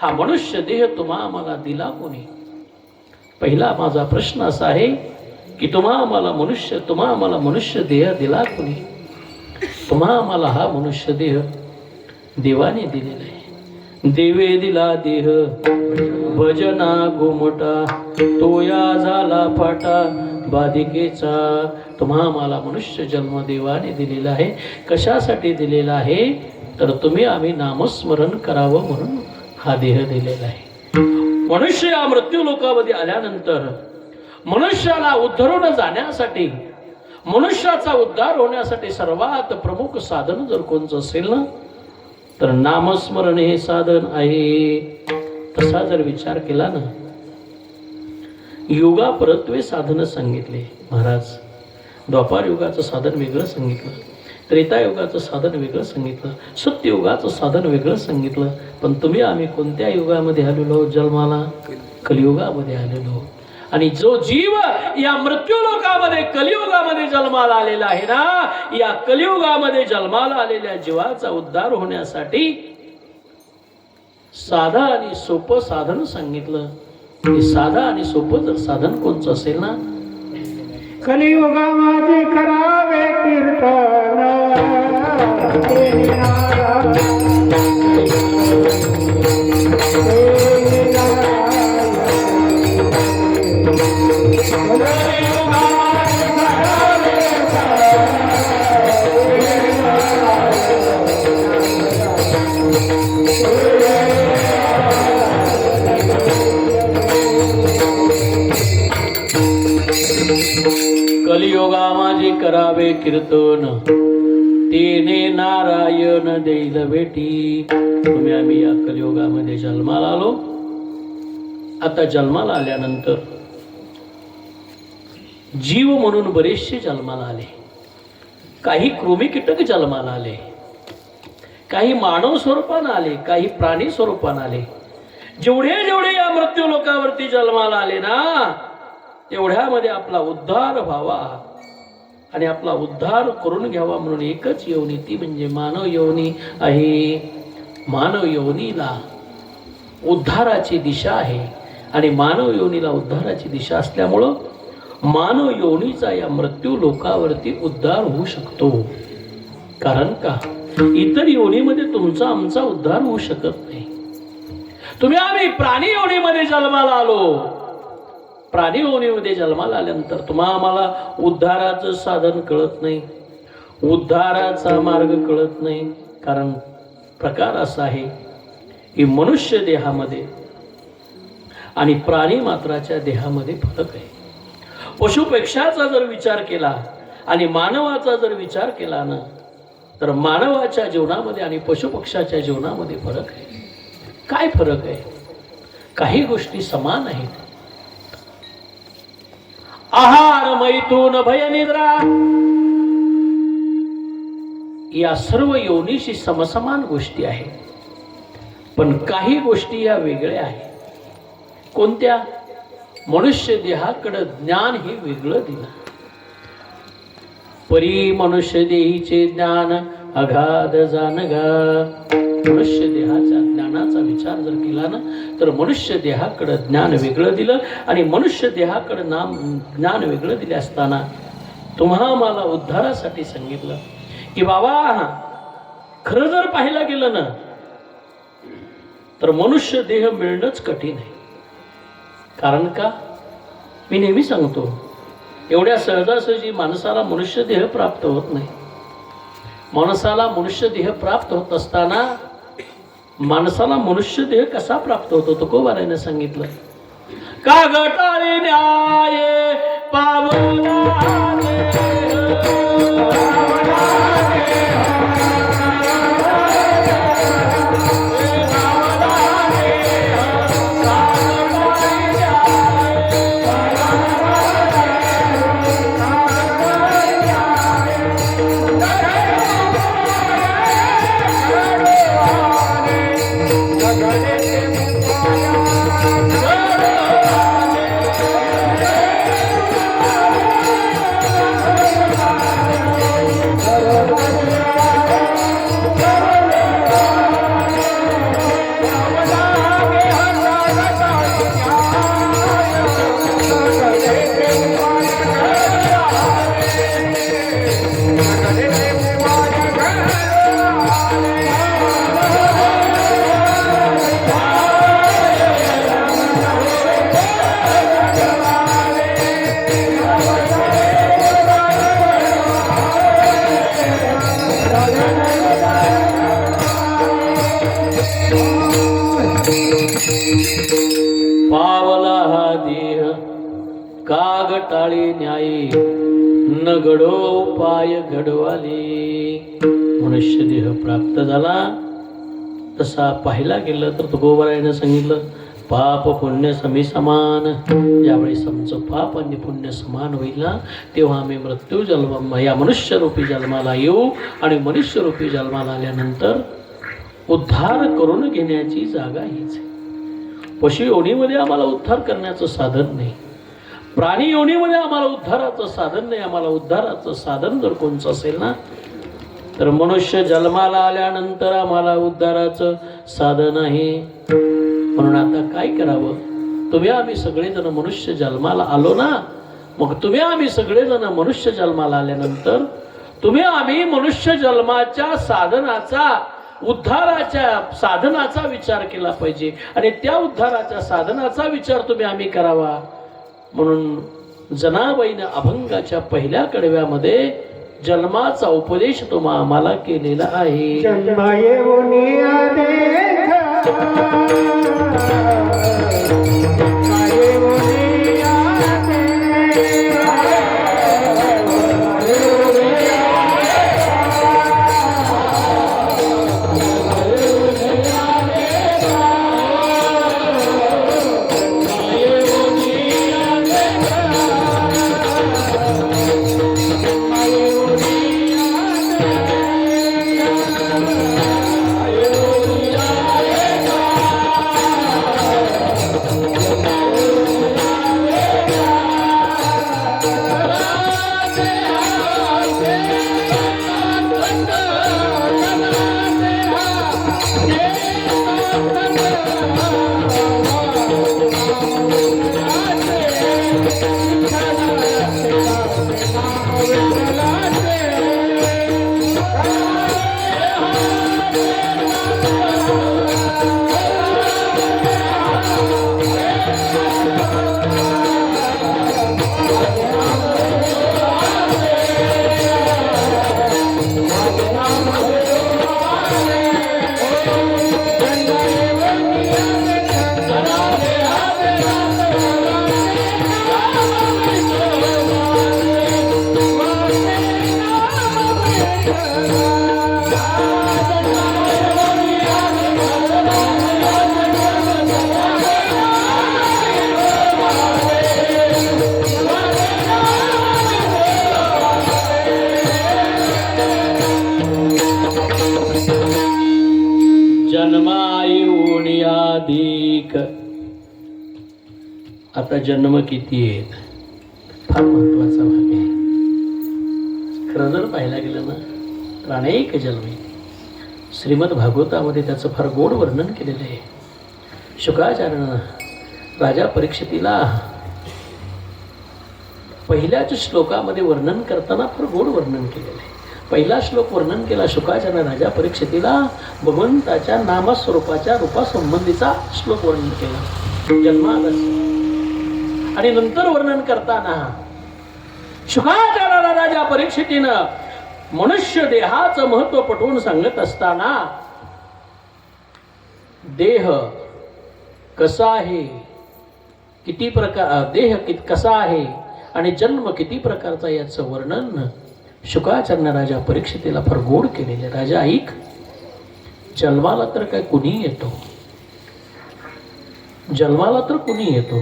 हा मनुष्य देह तुम्हा मला दिला कोणी? पहिला माझा प्रश्न असा आहे की तुम्हा आम्हाला मनुष्य देह दिला कोणी? तुम्हा आम्हाला हा मनुष्य देह देवाने दिलेला आहे. देवे दिला देह भजना घुमटा, तोया झाला फाटा बाधिकेचा. तुम्हा आम्हाला मनुष्य जन्म देवाने दिलेला आहे. कशासाठी दिलेला आहे? तर तुम्ही आम्ही नामस्मरण करावं म्हणून हा देह दिलेला आहे. मनुष्य या मृत्यू लोकामध्ये आल्यानंतर मनुष्याला उद्धरून जाण्यासाठी, मनुष्याचा उद्धार होण्यासाठी सर्वात प्रमुख साधन जर कोणचं असेल ना, तर नामस्मरण हे साधन आहे. तसा जर विचार केला ना, युगा परत्वे साधन सांगितले महाराज. द्वापार युगाचं साधन वेगळं सांगितलं, त्रेतायुगाचं साधन वेगळं सांगितलं, सत्ययुगाचं साधन वेगळं सांगितलं. पण तुम्ही आम्ही कोणत्या युगामध्ये आलेलो जन्माला? कलियुगामध्ये आलेलो. आणि जो जीव या मृत्यू लोकामध्ये कलियुगामध्ये जन्माला आलेला आहे ना, या कलियुगामध्ये जन्माला आलेल्या जीवाचा उद्धार होण्यासाठी साधं आणि सोपं साधन सांगितलं. हे साधं आणि सोपं जर साधन कोणचं असेल ना, कलियुगामध्ये करावे कीर्तन कलियुगा माझे करावे कीर्तन, तेने नारायण देईल भेटी. तुम्ही आम्ही या कलियुगामध्ये जन्माला आलो. आता जन्माला आल्यानंतर जीव म्हणून बरेचसे जन्माला आले. काही कृमी कीटक जन्माला आले, काही मानव स्वरूपानं आले, काही प्राणी स्वरूपानं आले. जेवढे जेवढे या मृत्यू लोकावरती जन्माला आले ना, तेवढ्यामध्ये आपला उद्धार व्हावा आणि आपला उद्धार करून घ्यावा म्हणून एकच योनी, ती म्हणजे मानव योनी आहे. मानव योनीला उद्धाराची दिशा आहे आणि मानव योनीला उद्धाराची दिशा असल्यामुळं मानव योनीचा या मृत्यू लोकावरती उद्धार होऊ शकतो. कारण का, इतर योनीमध्ये तुमचा आमचा उद्धार होऊ शकत नाही. तुम्ही आम्ही प्राणी योनीमध्ये जन्माला आलो. प्राणी योनीमध्ये जन्माला आल्यानंतर तुम्हा आम्हाला उद्धाराचं साधन कळत नाही, उद्धाराचा मार्ग कळत नाही. कारण प्रकार असा आहे की मनुष्य देहामध्ये आणि प्राणी मात्राच्या देहामध्ये फरक आहे. पशुपेक्षाचा जर विचार केला आणि मानवाचा जर विचार केला ना, तर मानवाच्या जीवनामध्ये आणि पशुपक्षाच्या जीवनामध्ये फरक आहे. काय फरक आहे? काही गोष्टी समान आहेत. आहार, मैथून, भयनिद्रा या सर्व योनीशी समसमान गोष्टी आहेत. पण काही गोष्टी या वेगळ्या आहेत. कोणत्या? मनुष्य देहाकडे ज्ञान हे वेगळं दिलं. परी मनुष्य देहीचे ज्ञान अगाध जानगा. मनुष्य देहाच्या ज्ञानाचा विचार जर केला ना, तर मनुष्य देहाकडे ज्ञान वेगळं दिलं आणि मनुष्य देहाकडे ज्ञान वेगळं दिले असताना तुम्हा मला उद्धारासाठी सांगितलं की बाबा, खरं जर पाहायला गेलं ना, तर मनुष्य देह मिळणंच कठीण आहे. कारण का, मी नेहमी सांगतो, एवढ्या सहजासहजी माणसाला मनुष्य देह प्राप्त होत नाही. माणसाला मनुष्य देह प्राप्त होत असताना माणसाला मनुष्य देह कसा प्राप्त होतो? तुकोबारायनं सांगितलं, का गटाळे न्याय पावला पावला हा देह कागटाळी न्यायी न घडो पाय घडवाले. मनुष्य देह प्राप्त झाला तसा पाहायला गेलं तर तुकोबारायनं सांगितलं, पाप पुण्य समी समान. ज्यावेळेस आमचं पाप आणि पुण्य समान होईल ना, तेव्हा आम्ही मृत्यू जन्म या मनुष्यरूपी जन्माला येऊ. आणि मनुष्यरूपी जन्माला आल्यानंतर उद्धार करून घेण्याची जागा हीच आहे. पशु योनीमध्ये आम्हाला उद्धार करण्याचं साधन नाही, प्राणी योनीमध्ये आम्हाला उद्धाराचं साधन नाही. आम्हाला उद्धाराचं साधन जर कोणचं असेल ना, तर मनुष्य जन्माला आल्यानंतर आम्हाला उद्धाराचं साधन आहे. म्हणून आता काय करावं, तुम्ही आम्ही सगळेजण मनुष्य जन्माला आलो ना, मग तुम्ही आम्ही सगळेजण मनुष्य जन्माला आल्यानंतर तुम्ही आम्ही मनुष्य जन्माच्या साधनाचा, उद्धाराच्या साधनाचा विचार केला पाहिजे. आणि त्या उद्धाराच्या साधनाचा विचार तुम्ही आम्ही करावा. म्हणून जनाबाईनं अभंगाच्या पहिल्या कडव्यामध्ये जन्माचा उपदेश तुम्हा आम्हाला केलेला आहे. जन्मा येऊन जन्मायुनियाधिक. आता जन्म किती आहेत, फार महत्वाचा भाग आहे. खरं जर पाहायला गेलं ना, तर अनेक जन्मे श्रीमद भागवतामध्ये त्याचं फार गोड वर्णन केलेलं आहे. शुकाचार्यानं राजा परीक्षितीला पहिल्याच श्लोकामध्ये वर्णन करताना फार गोड वर्णन केलेलं आहे. पहिला श्लोक वर्णन केला शुकाचार्य राजा परीक्षितीला भगवंताच्या नामस्वरूपाच्या रूपासंबंधीचा श्लोक वर्णन केला जन्मादर्श. आणि नंतर वर्णन करताना शुकाचार्याला राजा परीक्षितीनं मनुष्य देहाचं महत्व पटवून सांगत असताना देह कसा आहे, किती प्रकार देह कसा आहे आणि जन्म किती प्रकारचा याचं वर्णन शुकाचार्य राजा परीक्षितीला फार गोड केलेले. राजा ऐक, जन्माला तर काय कुणी येतो, जन्माला तर कुणी येतो,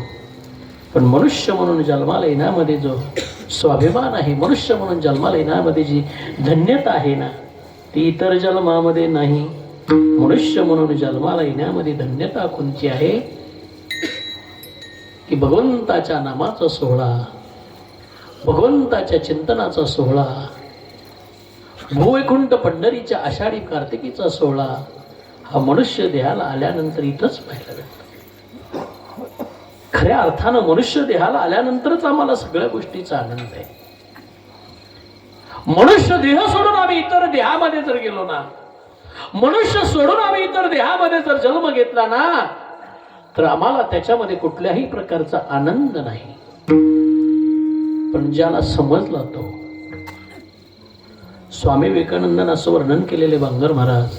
पण मनुष्य म्हणून जन्माला येण्यामध्ये जो स्वाभिमान आहे, मनुष्य म्हणून जन्माला येण्यामध्ये जी धन्यता आहे ना, ती इतर जन्मामध्ये नाही. मनुष्य म्हणून जन्माला येण्यामध्ये धन्यता कोणती आहे की भगवंताच्या नामाचा सोहळा, भगवंताच्या चिंतनाचा सोहळा, भूवैकुंठ पंढरीच्या आषाढी कार्तिकीचा सोहळा हा मनुष्य देहाला आल्यानंतर इथंच पाहायला मिळतो. खऱ्या अर्थानं मनुष्य देहाला आल्यानंतरच आम्हाला सगळ्या गोष्टीचा आनंद आहे. मनुष्य देह सोडून आम्ही इतर देहामध्ये जर गेलो ना, मनुष्य सोडून आम्ही इतर देहामध्ये जर जन्म घेतला ना, तर आम्हाला त्याच्यामध्ये कुठल्याही प्रकारचा आनंद नाही. पण ज्याला समजला तो, स्वामी विवेकानंदांनी असं वर्णन केलेले बांगर महाराज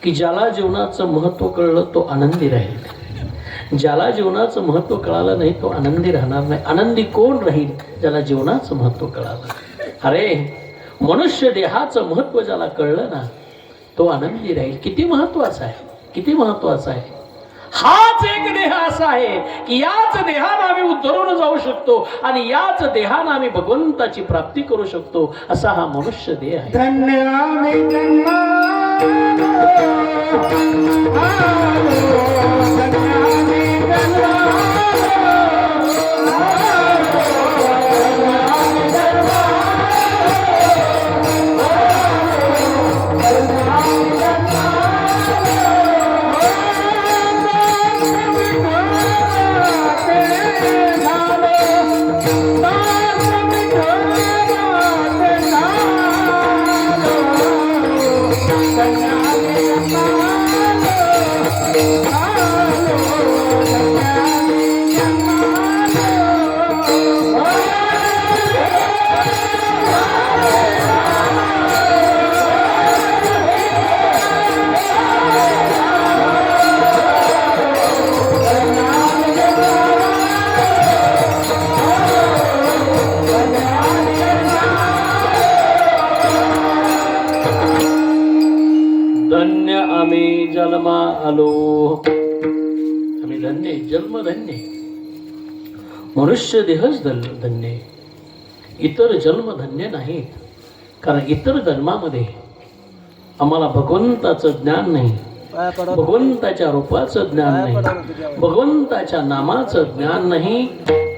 की ज्याला जीवनाचं महत्व कळलं तो आनंदी राहील, ज्याला जीवनाचं महत्व कळालं नाही तो आनंदी राहणार नाही. आनंदी कोण राहील? ज्याला जीवनाचं महत्व कळालं. अरे मनुष्य देहाचं महत्व ज्याला कळलं ना तो आनंदी राहील. किती महत्वाचं आहे, किती महत्वाचं आहे. हाच एक देह असा आहे की याच देहानं आम्ही उद्धरून जाऊ शकतो आणि याच देहानं आम्ही भगवंताची प्राप्ती करू शकतो असा हा मनुष्य देह आहे. धन्य आम्ही जन्मालो, धन्य आम्ही जन्मालो. धन्य आम्ही जन्मा आलो. आम्ही धन्य, जन्म धन्य. मनुष्य देहच धन्य, इतर जन्म धन्य नाहीत. कारण इतर जन्मामध्ये आम्हाला भगवंताचं ज्ञान नाही, भगवंताच्या रूपाचं ज्ञान नाही, भगवंताच्या नामाचं ज्ञान नाही,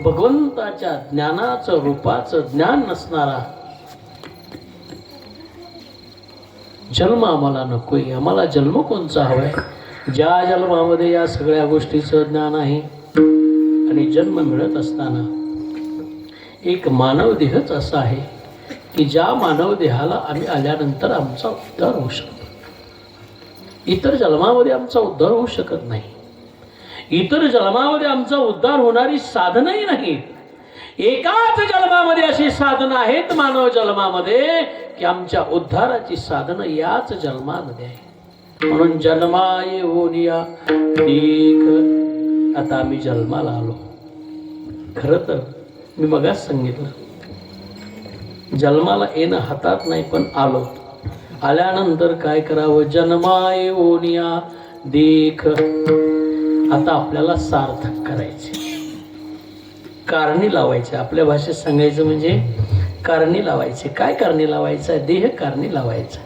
भगवंताच्या ज्ञानाचं रूपाचं ज्ञान नसणारा जन्म आम्हाला नकोय. आम्हाला जन्म कोणचा हवाय? ज्या जन्मामध्ये या सगळ्या गोष्टीचं ज्ञान आहे आणि जन्म मिळत असताना एक मानव देहच असा आहे की ज्या मानव देहाला आम्ही आल्यानंतर आमचा उद्धार होऊ शकतो. इतर जन्मामध्ये आमचा उद्धार होऊ शकत नाही. इतर जन्मामध्ये आमचा उद्धार होणारी साधनही नाहीत. एकाच जन्मामध्ये अशी साधनं आहेत मानव जन्मामध्ये की आमच्या उद्धाराची साधनं याच जन्मामध्ये आहे. म्हणून जन्माये ओनिया देख. आता आम्ही जन्माला आलो. खरं तर मी मगाच सांगितलं जन्माला येणं हातात नाही, पण आलो. आल्यानंतर काय करावं? जन्माये ओनिया देख. आता आपल्याला सार्थक करायचे, कारणी लावायचे. आपल्या भाषेत सांगायचं म्हणजे कारणी लावायचे. काय कारणी लावायचं आहे? देह कारणी लावायचा.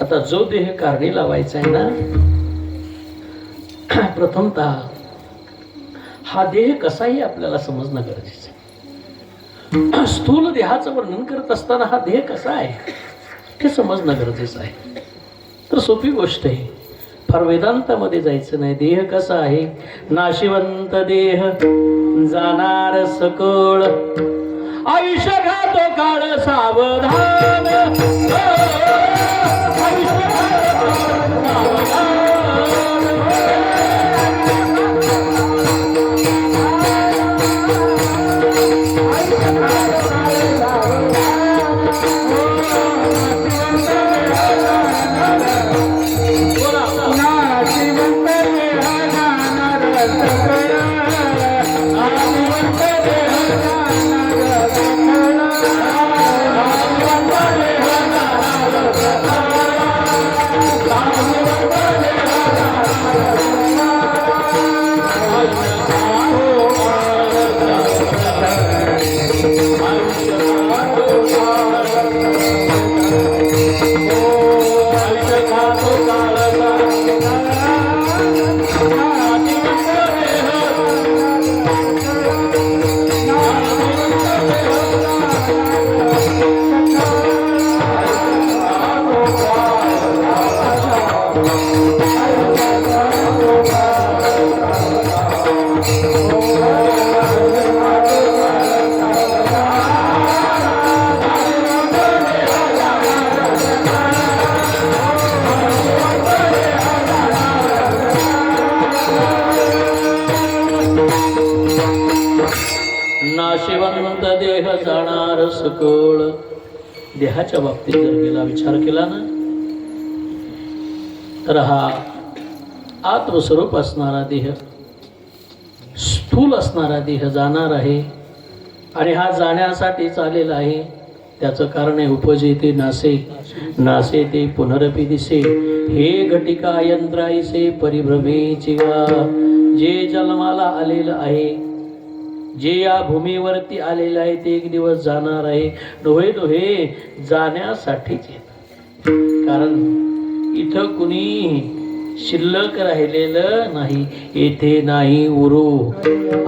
आता जो देह कारणी लावायचा आहे ना, प्रथमतः हा देह कसाही आपल्याला समजणं गरजेचं आहे. स्थूल देहाचं वर्णन करत असताना हा देह कसा आहे हे समजणं गरजेचं आहे. तर सोपी गोष्ट आहे, फार वेदांतामध्ये जायचं नाही. देह कसा आहे? नाशिवंत देह जाणार सकळ, आयुष्य घातो काळ सावधान. नाशिवंत देह जाणार सकळ. देहाच्या बाबतीत जर गेला विचार केला ना, तर हा आत्मस्वरूप असणारा देह, स्थूल असणारा देह जाणार आहे. आणि हा जाण्यासाठी चाललेला आहे. त्याचं कारण आहे उपजेते नासे, नासे ते पुनरपि दिसे, हे घटिका यंत्राईसे परिभ्रमे जीवा. जे जन्माला आलेलं आहे, जे या भूमीवरती आलेलं आहे, ते एक दिवस जाणार आहे. डोहे डोहे जाण्यासाठीच येत, कारण इथं कुणी शिल्लक राहिलेलं नाही. येथे नाही उरू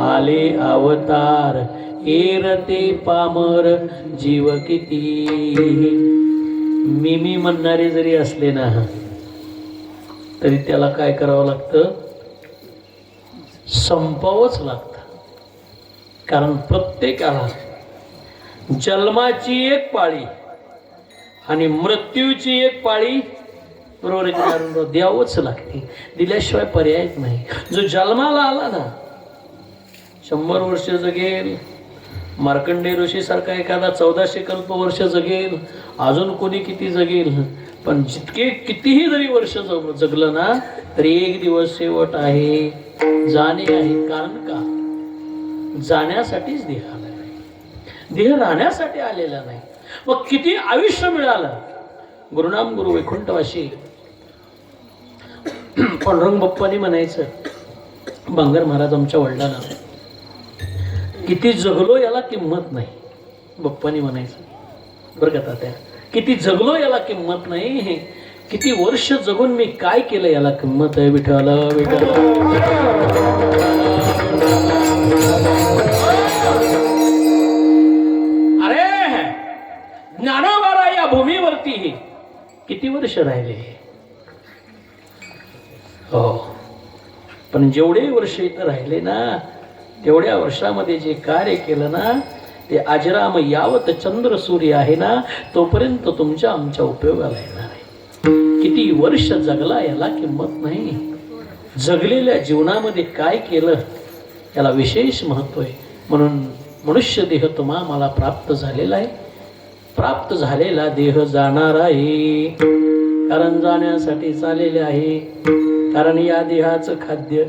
आले अवतार, एरते पामर जीव किती. मी म्हणणारे जरी असले ना, तरी त्याला काय करावं लागतं, संपवच लागतं. कारण प्रत्येकाला जन्माची एक पाळी आणि मृत्यूची एक पाळी बरोबर द्यावंच लागते. दिल्याशिवाय पर्यायच नाही. जो जन्माला आला ना, 100 वर्ष जगेल, मार्कंडेय ऋषी सारखा एखादा 1400 कल्पवर्ष जगेल, अजून कोणी किती जगेल, पण जितके कितीही जरी वर्ष जगलं ना, तरी एक दिवस शेवट आहे, जाणे आहे. कारण का, जाण्यासाठीच देह आला नाही, देह राहण्यासाठी आलेला नाही. मग किती आयुष्य मिळालं. गुरुनाम गुरु वैकुंठवासी पांडुरंग बाप्पांनी म्हणायचं, बांगर महाराज आमच्या वडिलांना, किती जगलो याला किंमत नाही. बाप्पांनी म्हणायचं बरं का तात्या, किती जगलो याला किंमत नाही, किती वर्ष जगून मी काय केलं याला किंमत आहे. विठ्ठल विठ्ठल. अरे ज्ञानोबाला या भूमीवरती किती वर्ष राहिले. हो, पण जेवढे वर्ष इथं राहिले ना, तेवढ्या वर्षामध्ये जे कार्य केलं ना, ते अजराम यावत चंद्र सूर्य आहे ना, तोपर्यंत तुमच्या आमच्या उपयोगाला येणार आहे. किती वर्ष जगला याला किंमत नाही. जगलेल्या जीवनामध्ये काय केलं याला विशेष महत्व आहे. म्हणून मनुष्य देह तुम्हा मला प्राप्त झालेला आहे. प्राप्त झालेला देह जाणार आहे, कारण जाण्यासाठी चाललेले आहे. कारण या देहाचं खाद्य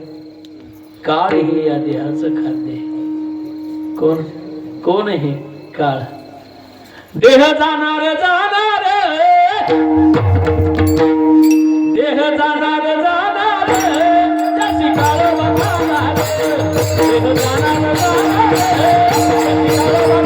काळ, हे या देहाचं खाद्य आहे. कोण कोण आहे काळ. देह जाणार जाणार, देह जाणार जाणार, त्याची काळ बघणार. देह जाणार जाणार, त्याची काळ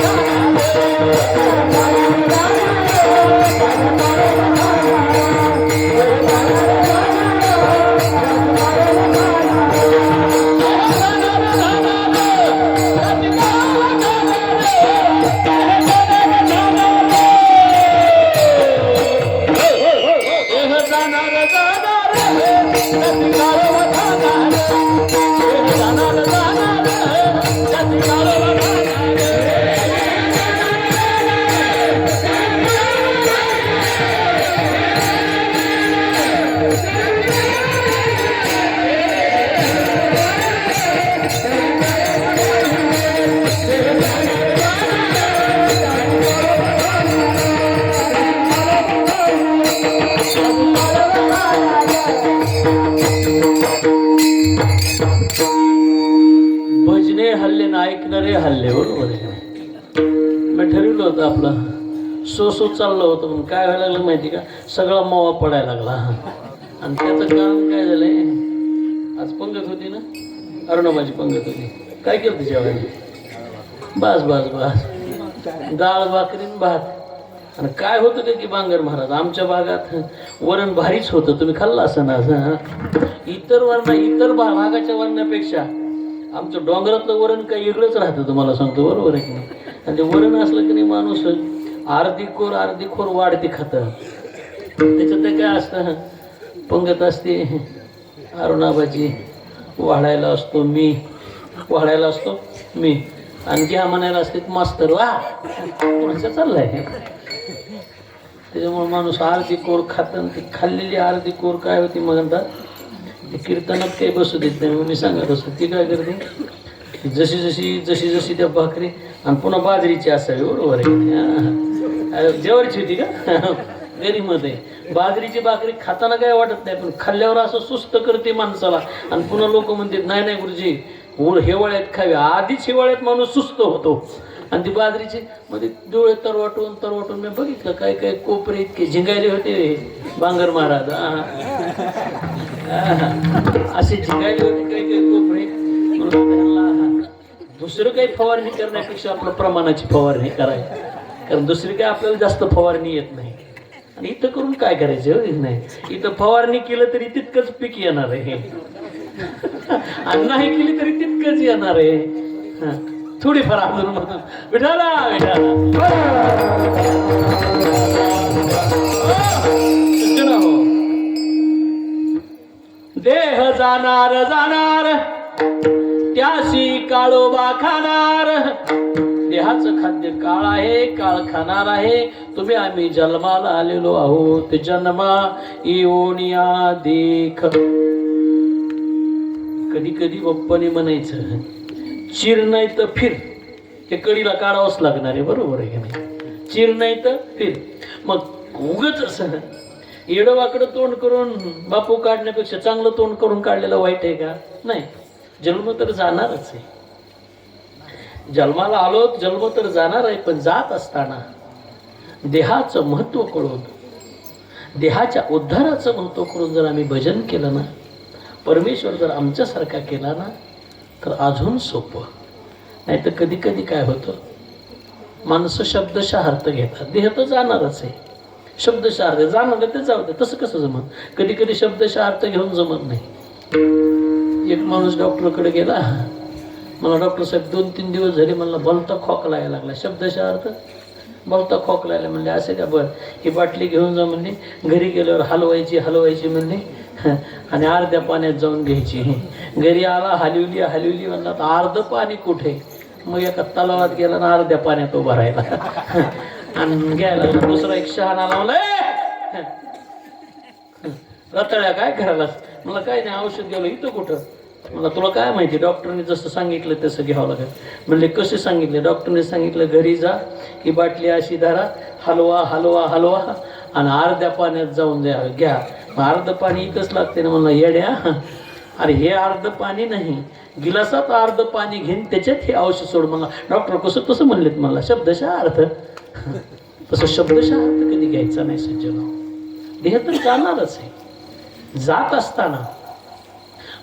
भजने हल्ले ना ऐकणारे हल्ले. बरोबर आहे. मी ठरवलं होतं आपलं सो चाललं होतं, पण काय व्हायला लागलं माहिती का, सगळा मोवा पडायला लागला. आणि त्याचं कारण काय झालंय, आज पंगत होती ना, अरुणाबाजी पंगत होती. काय केलं तिच्या वेळेला, बस बस बस डाळ भाकरी भात. आणि काय होतं का की बांगर महाराज, आमच्या भागात वरण भारीच होतं, तुम्ही खाल्लं असं ना. इतर भागाच्या वरणापेक्षा आमचं डोंगरातलं वरण काही वेगळंच राहतं, तुम्हाला सांगतो. बरोबर आहे की नाही. आणि ते वरण असलं की नाही, माणूस अर्धी खोर वाढती खातं. त्याच्यात ते काय असतं, पंगत असते, अरुणाबाजी वाढायला असतो मी, वाढायला असतो मी, आणि घ्या म्हणायला असते मास्तर. वा कोणाचं चाललंय. त्याच्यामुळे माणूस अर्धी कोर खातं. ती खाल्लेली अर्धी कोर काय होती मग म्हणतात, ते कीर्तनात काही बसू देत नाही. मी सांगत असतो, ती काय करते, जशी जशी त्या भाकरी, आणि पुन्हा बाजरीची असावी. बरोबर आहे. जेवायची होती का गरीमध्ये, बाजरीची भाकरी खाताना काय वाटत नाही, पण खाल्ल्यावर असं सुस्त करते माणसाला. आणि पुन्हा लोक म्हणतात नाही नाही गुरुजी हिवाळ्यात खावी. आधीच हिवाळ्यात माणूस सुस्त होतो, आणि ती बाजरीची मध्ये डोळे तरवाटून मी बघितलं काय काय कोपरे इतके झिंगायले होते बांगर महाराज असे झिंगायले होते काही काही कोपरे. म्हणून त्यांना दुसरं काही फवारणी करण्यापेक्षा आपलं प्रमाणाची फवारणी करायची, कारण दुसरी काय आपल्याला जास्त फवारणी येत नाही. आणि इथं करून काय करायचं नाही, इथं फवारणी केलं तरी तितकंच पीक येणार आहे आणि नाही केली तरी तितकंच येणार आहे. थोडीफार अजून म्हणून विठाला देह जाणार जाणार त्याशी काळोबा खाणार. देहाचं खाद्य काळ आहे, काळ खाणार आहे. तुम्ही आम्ही जन्माला आलेलो आहोत, जन्मा येऊनिया देख. कधी कधी बाप्पाने म्हणायचं चिर नाही तर फिर, हे कडीला काढावंच लागणार आहे, बरोबर आहे की नाही. चिर नाही तर फिर. मग उगच असं येडवाकडं तोंड करून बापू काढण्यापेक्षा चांगलं तोंड करून काढलेलं वाईट आहे का? नाही. जन्म तर जाणारच आहे, जन्माला आलो जन्म तर जाणार आहे. पण जात असताना देहाचं महत्त्व कळून, देहाच्या उद्धाराचं महत्त्व करून जर आम्ही भजन केलं ना, परमेश्वर जर आमच्यासारखा केला ना, तर अजून सोपं. नाही तर कधी कधी काय होतं, माणसं शब्दशः अर्थ घेतात. देह तर जाणारच आहे, शब्दशः अर्थ जाणार ते जाऊ दे, तसं कसं जमत. कधी कधी शब्दशः अर्थ घेऊन जमत नाही. एक माणूस डॉक्टरकडे गेला, मला डॉक्टर साहेब 2-3 दिवस झाले मला भलता खोकला यायला लागला. शब्दशः अर्थ भलता खोकला यायला म्हणले. असे का? बरं, ही बाटली घेऊन जा म्हणले, घरी गेल्यावर हलवायची म्हणले आणि अर्ध्या पाण्यात जाऊन घ्यायची. घरी आला, हलवली म्हणला तर अर्ध पाणी कुठे. मग एका तलावात गेला ना अर्ध्या पाण्यात उभा राहिला आणि घ्यायला दुसरा एक शहाणा लावलाय, रताळ्या काय करायला. मला काय नाही, औषध गेलं. इथं कुठं? मला तुला काय माहिती, डॉक्टरने जसं सांगितलं तसं घ्यावं लागेल. म्हणले कसे सांगितले? डॉक्टरने सांगितलं घरी जा, ही बाटली अशी धरा, हलवा आणि अर्ध्या पाण्यात जाऊन घ्या. अर्ध पाणी इथंच लागते ना. म्हणलं येड्या, अरे हे अर्ध पाणी नाही, गिलासात अर्ध पाणी घेईन त्याच्यात हे औषध सोड. मला डॉक्टर कसं म्हणलेत मला, शब्दशः अर्थ. तसं शब्दशः अर्थ कधी घ्यायचा नाही सज्जनो. देह तर जाणारच आहे. जात असताना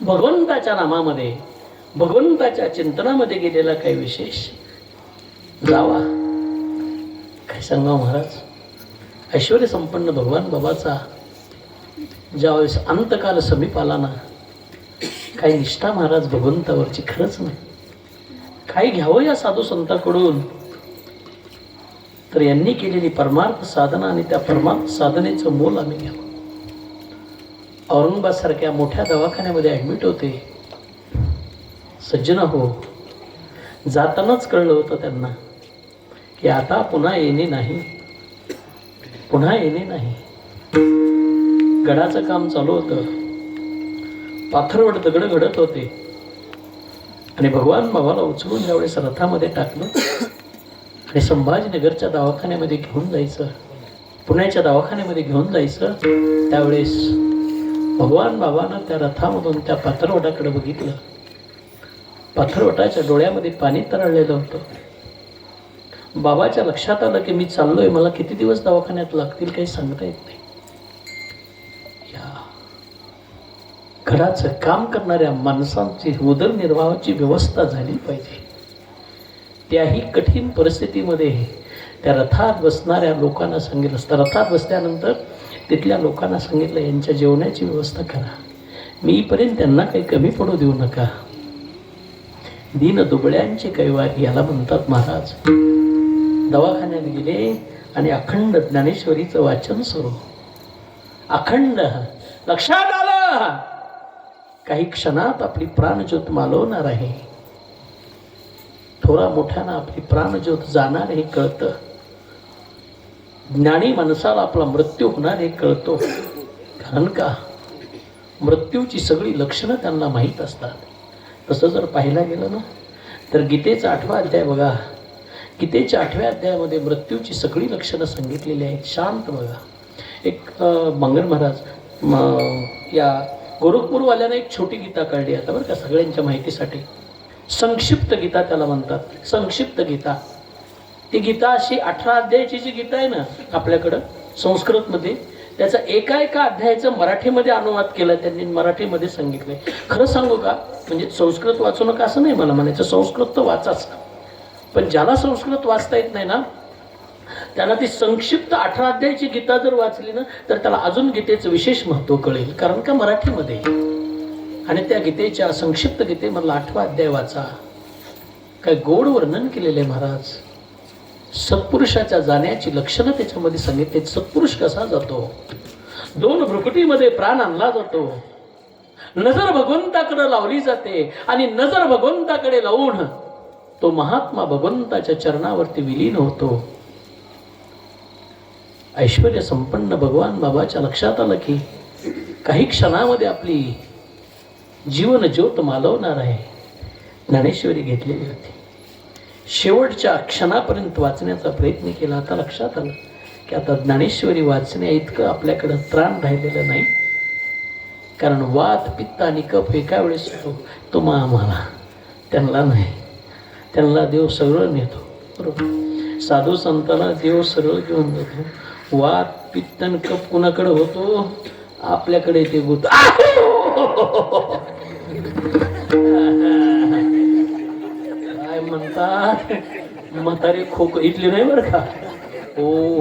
भगवंताच्या नामामध्ये, भगवंताच्या चिंतनामध्ये गेलेला काही विशेष जावा. काय सांगा महाराज, ऐश्वर्य संपन्न भगवान बाबाचा ज्यावेळेस अंतकाल समीप आला ना, काही निष्ठा महाराज भगवंतावरची खरंच नाही. काही घ्यावं या साधू संतांकडून, तर यांनी केलेली परमार्थ साधना आणि त्या परमार्थ साधनेचं मोल आम्ही घ्यावं. औरंगाबाद सारख्या मोठ्या दवाखान्यामध्ये ॲडमिट होते सज्जन हो. जातानाच कळलं होतं त्यांना की आता पुन्हा येणे नाही. गडाचं काम चालू होतं, पाथरवड दगड घडत होते आणि भगवान बाबाला उचलून ज्यावेळेस रथामध्ये टाकलं आणि संभाजीनगरच्या दवाखान्यामध्ये घेऊन जायचं, पुण्याच्या दवाखान्यामध्ये घेऊन जायचं, त्यावेळेस भगवान बाबांना त्या रथामधून त्या पाथरवटाकडे बघितलं. पाथरवटाच्या डोळ्यामध्ये पाणी तरळलेलं होतं. बाबाच्या लक्षात आलं की मी चाललोय, मला किती दिवस दवाखान्यात लागतील काही सांगता येत नाही. या घराचं काम करणाऱ्या माणसांची उदरनिर्वाहाची व्यवस्था झाली पाहिजे. त्याही कठीण परिस्थितीमध्ये त्या रथात बसणाऱ्या लोकांना सांगितलं असतं. रथात बसल्यानंतर तिथल्या लोकांना सांगितलं यांच्या जेवणाची व्यवस्था करा, मीपर्यंत त्यांना काही कमी पडू देऊ नका. दीन दुबळ्यांचे कैवार याला म्हणतात महाराज. दवाखान्यात गेले आणि अखंड ज्ञानेश्वरीचं वाचन सुरू. अखंड लक्षात आलं काही क्षणात आपली प्राणज्योत मालवणार आहे. थोडा मोठ्यानं आपली प्राणज्योत जाणार हे कळतं. ज्ञानी माणसाला आपला मृत्यू होणार हे कळतो. कारण का मृत्यूची सगळी लक्षणं त्यांना माहीत असतात. तसं जर पाहायला गेलं ना तर गीतेचा 8वा अध्याय बघा. गीतेच्या 8व्या अध्यायामध्ये मृत्यूची सगळी लक्षणं सांगितलेली आहेत. शांत बघा. एक मंगल महाराज या गोरखपूरवाल्याने एक छोटी गीता काढली आता बरं का, सगळ्यांच्या माहितीसाठी. संक्षिप्त गीता त्याला म्हणतात. संक्षिप्त गीता ती गीता अशी 18 अध्यायाची जी गीता आहे ना आपल्याकडं संस्कृतमध्ये, त्याचा एका अध्यायाचं मराठीमध्ये अनुवाद केला त्यांनी, मराठीमध्ये सांगितलंय. खरं सांगू का, म्हणजे संस्कृत वाचू नका असं नाही मला म्हणायचं, संस्कृत तर वाचाच. पण ज्याला संस्कृत वाचता येत नाही ना त्याला ती संक्षिप्त 18 अध्यायाची गीता जर वाचली ना तर त्याला अजून गीतेचं विशेष महत्त्व कळेल, कारण का मराठीमध्ये. आणि त्या गीतेच्या संक्षिप्त गीतेमधला 8वा अध्याय वाचा. काय गोड वर्णन केलेले महाराज. सत्पुरुषाच्या जाण्याची लक्षणं त्याच्यामध्ये सांगितले. सत्पुरुष कसा जातो, 2 भ्रुकुटीमध्ये प्राण आणला जातो, नजर भगवंताकडे लावली जाते आणि नजर भगवंताकडे लावून तो महात्मा भगवंताच्या चरणावरती विलीन होतो. ऐश्वर्य संपन्न भगवान बाबाच्या लक्षात आलं की काही क्षणामध्ये आपली जीवन ज्योत मालवणार आहे. ज्ञानेश्वरी घेतलेली होती. शेवटच्या क्षणापर्यंत वाचण्याचा प्रयत्न केला. आता लक्षात आलं की आता ज्ञानेश्वरी वाचण्या इतकं आपल्याकडं त्राण राहिलेलं नाही, कारण वात पित्त आणि कफ एका वेळेस होतो. तो आम्हाला त्यांना नाही, त्यांना देव सगळं नेतो. बरोबर, साधू संतांना देव सरळ घेऊन जातो. वात पित्त आणि कफ कुणाकडे होतो, आपल्याकडे ते गुत. काय म्हणतात म्हातारे खोक इथली नाही बरं का. हो,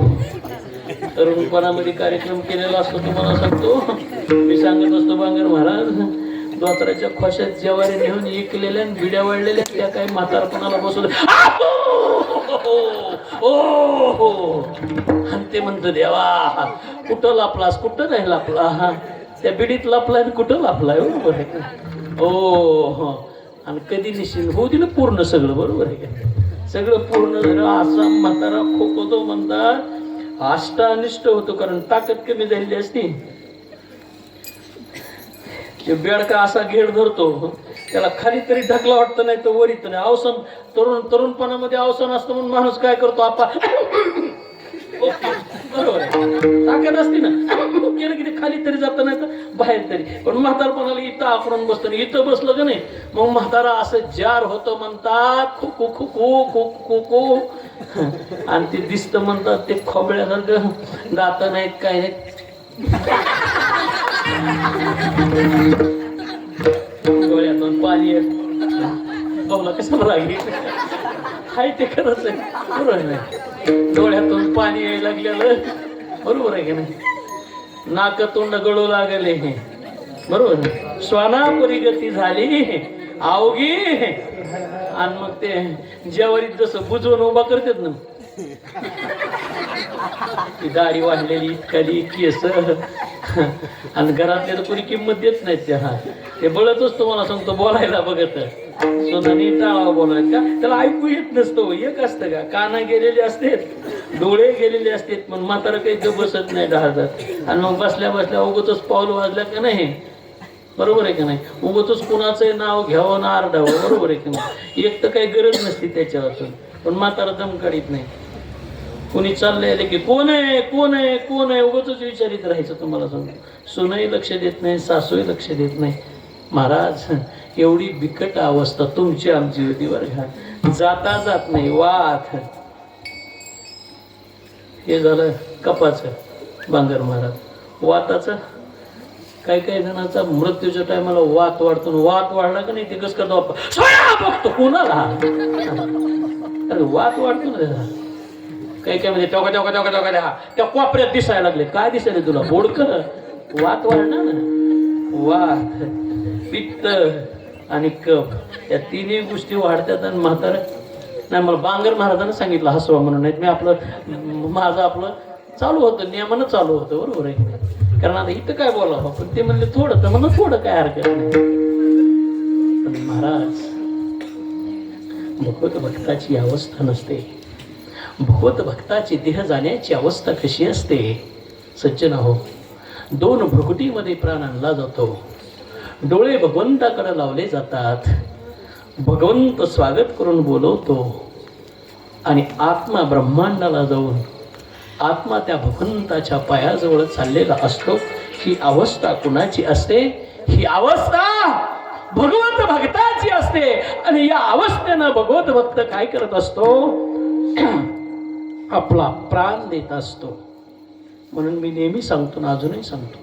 तरुणपणामध्ये कार्यक्रम केलेला असतो तुम्हाला सांगतो. मी सांगत असतो बांगर महाराज दोतराच्या खोशात ज्वारी नेऊन इकलेल्या बिड्या वाढलेल्या त्या काही म्हातारपणाला बसवलं आणि ते म्हणतो देवा कुठं लापलास, कुठं नाही लापला, त्या बिडीत लापलाय कुठं लापलाय. बरोबर आहे का. हो, आणि कधी निश्चित होऊ दिलं पूर्ण सगळं. बरोबर आहे का, सगळं पूर्ण झालं. असा म्हातारा खोकतो म्हणतात अष्टानिष्ट होतो, कारण ताकद कमी झालेली असती. बेडका असा घेड धरतो, त्याला खाली तरी ढकला वाटतं नाही तर वरीत नाही. अवसन तरुणपणामध्ये अवसन असतं म्हणून माणूस काय करतो आपा बरोबर ताकद असते ना, केलं की ते खाली तरी जात नाही तर बाहेर तरी. पण म्हातारपणाला इथं आकडून बसतं, इथं बसलं का नाही मग म्हातारा असं जार होतं म्हणतात खो खो खो खो खो खो खो, आणि ते दिसतं म्हणतात ते खोबळ्यासारखं, दात नाहीत काय नाहीत. डोळ्यातून पाणी बघला कसं लागेल, हाय ते खरंच आहे. बरोबर नाही, डोळ्यातून पाणी यायला लागलेलं. बरोबर आहे की नाही, नाक तोंड गळू लागले. बरोबर नाही, श्वानापरी गती झाली अवघी. आणि मग ते ज्यावरीत जसं बुजवून उभा करतात ना, ती दाढी वाढलेली इतकाली केस, आणि घरातले तर कोणी किंमत देत नाहीत. ते बळतच तुम्हाला सांगतो बोलायला बघत स्वतःनी टाळावं बोलायचं का, त्याला ऐकू येत नसतं. एक असतं का, काना गेलेले असतात, डोळे गेलेले असतात, पण म्हातारा काही बसत नाही ढाळतात. आणि मग बसल्या बसल्या उगतच पाऊल वाजलं का नाही. बरोबर आहे का नाही, उगतच कुणाचं नाव घ्यावं ना आरडावं. बरोबर आहे की नाही, एक तर काही गरज नसती त्याच्यापासून, पण म्हातारा दम काढीत नाही. कोणी चाललंय की कोण आहे कोण आहे कोण आहे उगाचच विचारित राहायचं. तुम्हाला सांगतो, सुनही लक्ष देत नाही, सासूही लक्ष देत नाही. महाराज एवढी बिकट अवस्था तुमची आमची होती बरं का. जाता जात नाही वात. हे झालं कपाचं बांगर महाराज. वाताचं काही काही जणांचा मृत्यूच्या टायमाला वात वाढतो, वात वाढला का नाही ते कस करतो बघतो कोणाला वात वाढतो ना. काही काय म्हणजे टोका टोका टोका टोका द्या त्या कोपऱ्यात दिसायला लागले. काय दिसायला तुला बोडकर, वात वाढणार ना. वात पित्त आणि कफ या तिन्ही गोष्टी वाढतात. आणि म्हातारा नाही, मला बांगर महाराजांना सांगितलं हसवा म्हणून, नाही मी आपलं चालू होतं, नियमानं चालू होतं. बरोबर आहे, कारण आता इथं काय बोलावं, पण ते म्हणले थोडं, तर म्हणलं थोडं काय हरकत नाही. पण महाराज भगवत भक्ताची अवस्था नसते. भगवत भक्ताची देह जाण्याची अवस्था कशी असते सज्जन हो. 2 भ्रुकुटीमध्ये प्राण आणला जातो, डोळे भगवंताकडे लावले जातात, भगवंत स्वागत करून बोलवतो, आणि आत्मा ब्रह्मांडाला जाऊन आत्मा त्या भगवंताच्या पायाजवळ चाललेला असतो. ही अवस्था कुणाची असते? ही अवस्था भगवंत भक्ताची असते. आणि या अवस्थेनं भगवत भक्त काय करत असतो? आपला प्राण देत असतो. म्हणून मी नेहमी सांगतो ना, अजूनही सांगतो,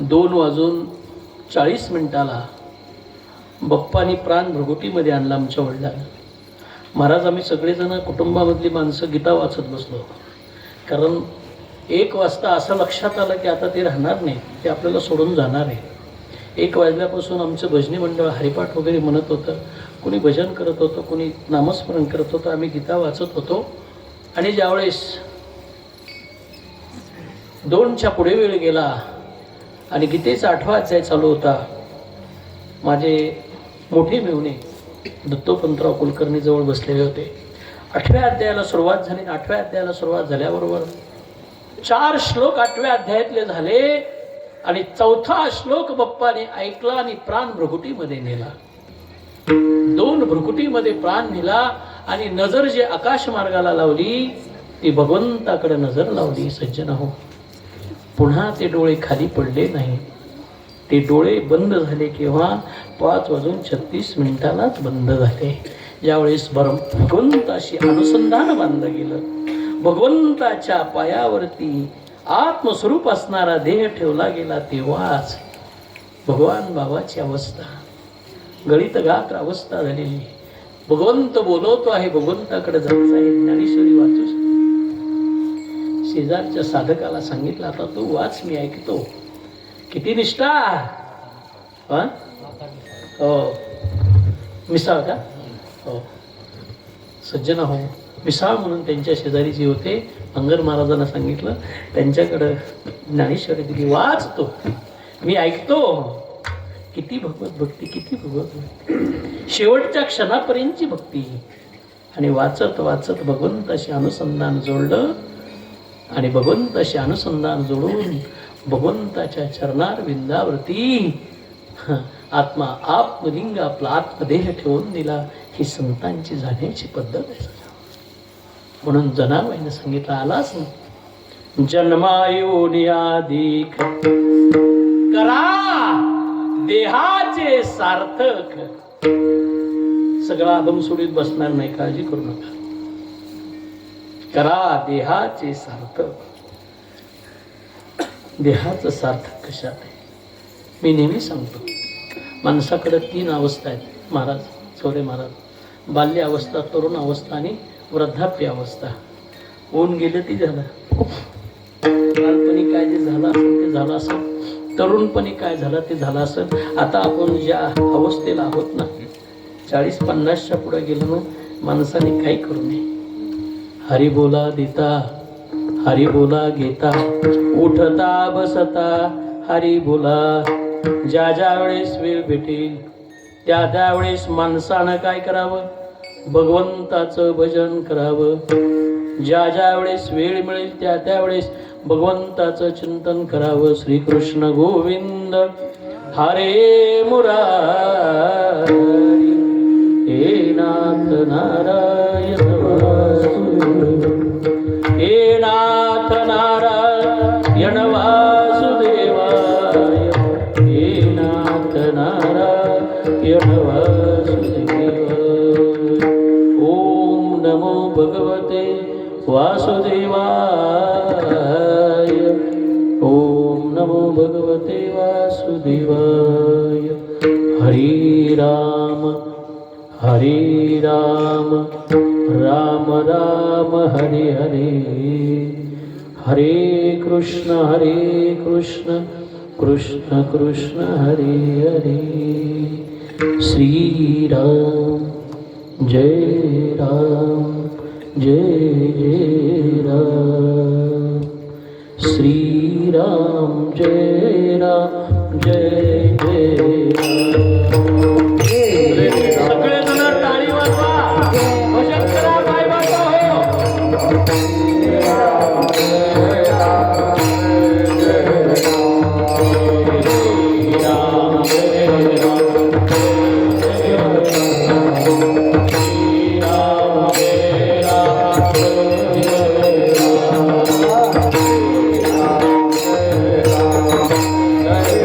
2:40 बाप्पानी प्राण भृगुटीमध्ये आणला आमच्या वडिलांना. महाराज, आम्ही सगळेजण कुटुंबामधली माणसं गीता वाचत बसलो, कारण 1 वाजता असं लक्षात आलं की आता ते राहणार नाही, ते आपल्याला सोडून जाणार आहे. 1 वाजल्यापासून आमचं भजनी मंडळ हरिपाठ वगैरे म्हणत होतं, कोणी भजन करत होतं, कोणी नामस्मरण करत होतं, आम्ही गीता वाचत होतो. आणि ज्यावेळेस 2च्या पुढे वेळ गेला आणि गीतेचा 8वा अध्याय चालू होता, माझे मोठे मेहुणे दत्तोपंतराव कुलकर्णी जवळ बसलेले होते. 8व्या अध्यायाला सुरुवात झाली. 8व्या अध्यायाला सुरुवात झाल्याबरोबर 4 श्लोक 8व्या अध्यायातले झाले आणि 4था श्लोक बाप्पाने ऐकला आणि प्राण भृगुटीमध्ये नेला. 2 भृगुटीमध्ये प्राण नेला आणि नजर जे आकाश मार्गाला लावली ती भगवंताकडे नजर लावली. सज्जन हो, पुन्हा ते डोळे खाली पडले नाही. ते डोळे बंद झाले केव्हा? 5:36 बंद झाले. ज्यावेळेस भगवंताशी अनुसंधान बांधलं गेलं, भगवंताच्या पायावरती आत्मस्वरूप असणारा देह ठेवला गेला, तेव्हाच भगवान बाबाची अवस्था, गळित गात्र अवस्था झालेली. भगवंत बोलवतो आहे, भगवंताकडे जायचं आहे. ज्ञानेश्वरी वाचू. शेजारच्या साधकाला सांगितलं, आता तू वाच, मी ऐकतो. किती निष्ठा. हा, हो, मिसाळ का? हो, सज्जन हो, मिसाळ म्हणून त्यांच्या शेजारी जे होते अंगर महाराजांना सांगितलं, त्यांच्याकडं ज्ञानेश्वरी दिली, वाचतो, मी ऐकतो. किती भगवत भक्ती, किती भगवत भक्ती, शेवटच्या क्षणापर्यंतची भक्ती. आणि वाचत वाचत भगवंताशी अनुसंधान जोडलं आणि भगवंताशी अनुसंधान जोडून भगवंताच्या चरणारविंदावरती आत्मा आत्मलिंग आपला आत्मदेह ठेवून दिला. ही संतांची जाण्याची पद्धत आहे. म्हणून जनाबाईने सांगितलं, आलाच ना जन्मायोनियादी करा देहाचे सार्थक. सगळा अभंग सोडीत बसणार नाही, काळजी करू नका. करा देहाचे सार्थक. देहाचं सार्थक कशात आहे? मी नेहमी सांगतो, माणसाकडे 3 अवस्था आहेत महाराज, चौरे महाराज. बाल्य अवस्था, तरुण अवस्था आणि वृद्धाप्य अवस्था. होऊन गेलं ती झालं. बालपणी काय जे झालं असेल ते झालं असेल, तरुणपणी काय झालं ते झालं असेल. आता आपण ज्या अवस्थेला आहोत ना, 40-50च्या पुढे गेलो ना, माणसाने काही करू नये. हरी बोला देता, हरी बोला घेता, उठता बसता हरी बोला. ज्या ज्या वेळेस वेळ भेटेल त्या त्यावेळेस माणसानं काय करावं? भगवंताचं भजन करावं. ज्या ज्या वेळेस वेळ मिळेल त्या त्यावेळेस भगवंताचं चिंतन करावं. श्रीकृष्ण गोविंद हरे मुरारी, हे नाथ नारायण हे नाथ नारायण वासुदेवाय, हे नाथ नारायण वासुदेवाय. ओम नमो भगवते वासुदेवाय. ओम नमो भगवते वासुदेवाय. हरे राम हरे राम, राम राम हरे हरे, हरे कृष्ण कृष्ण कृष्ण हरे हरे. श्री राम जय राम, जय जय राम. श्री राम जय राम, जय जय राम. सगळेजण टाळी वाजवा, भजन करा, पाय वाजवा हो. Hare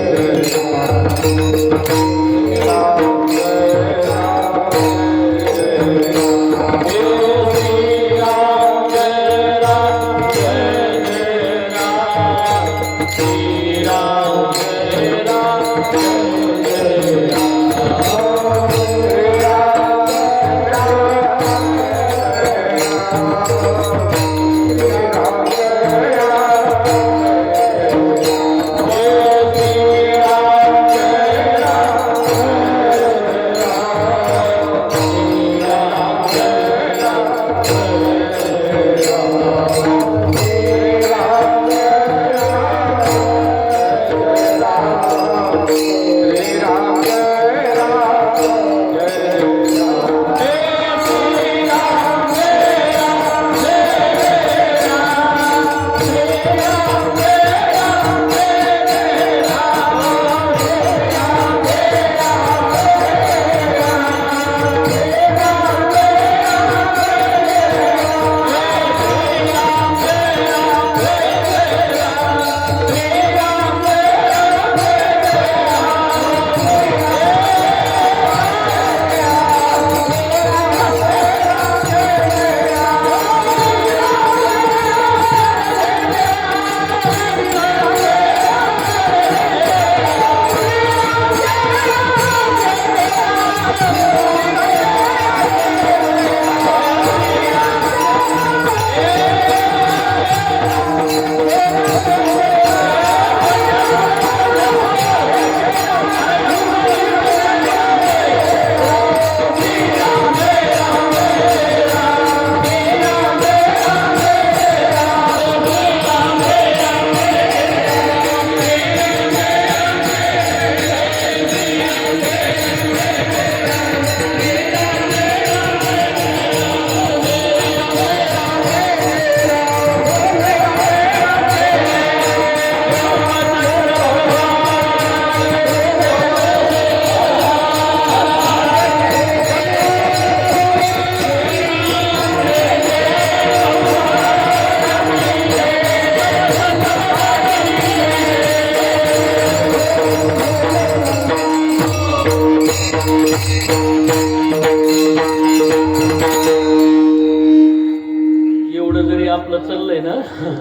चांगलं आहे ना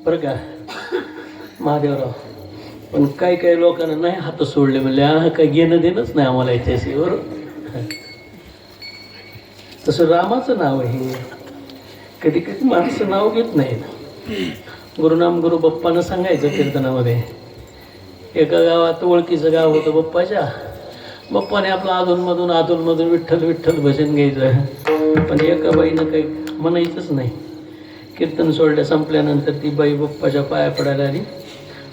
बरं का महादेवराव, पण काही काही लोकांना नाही हात सोडले म्हणले हा काही घेणं देणंच नाही आम्हाला याच्याशी बरोबर. तसं रामाचं नाव आहे, कधी कधी माणसं नाव घेत नाहीत. गुरुनाम गुरु बाप्पानं सांगायचं कीर्तनामध्ये, एका गावात ओळखीचं गाव होतं बाप्पाच्या, बाप्पाने आपलं अधूनमधून विठ्ठल विठ्ठल भजन घ्यायचं, पण एका बाईनं काही म्हणायचंच नाही. कीर्तन सोडल्या संपल्यानंतर ती बाई बाप्पाच्या पाया पडायला आली.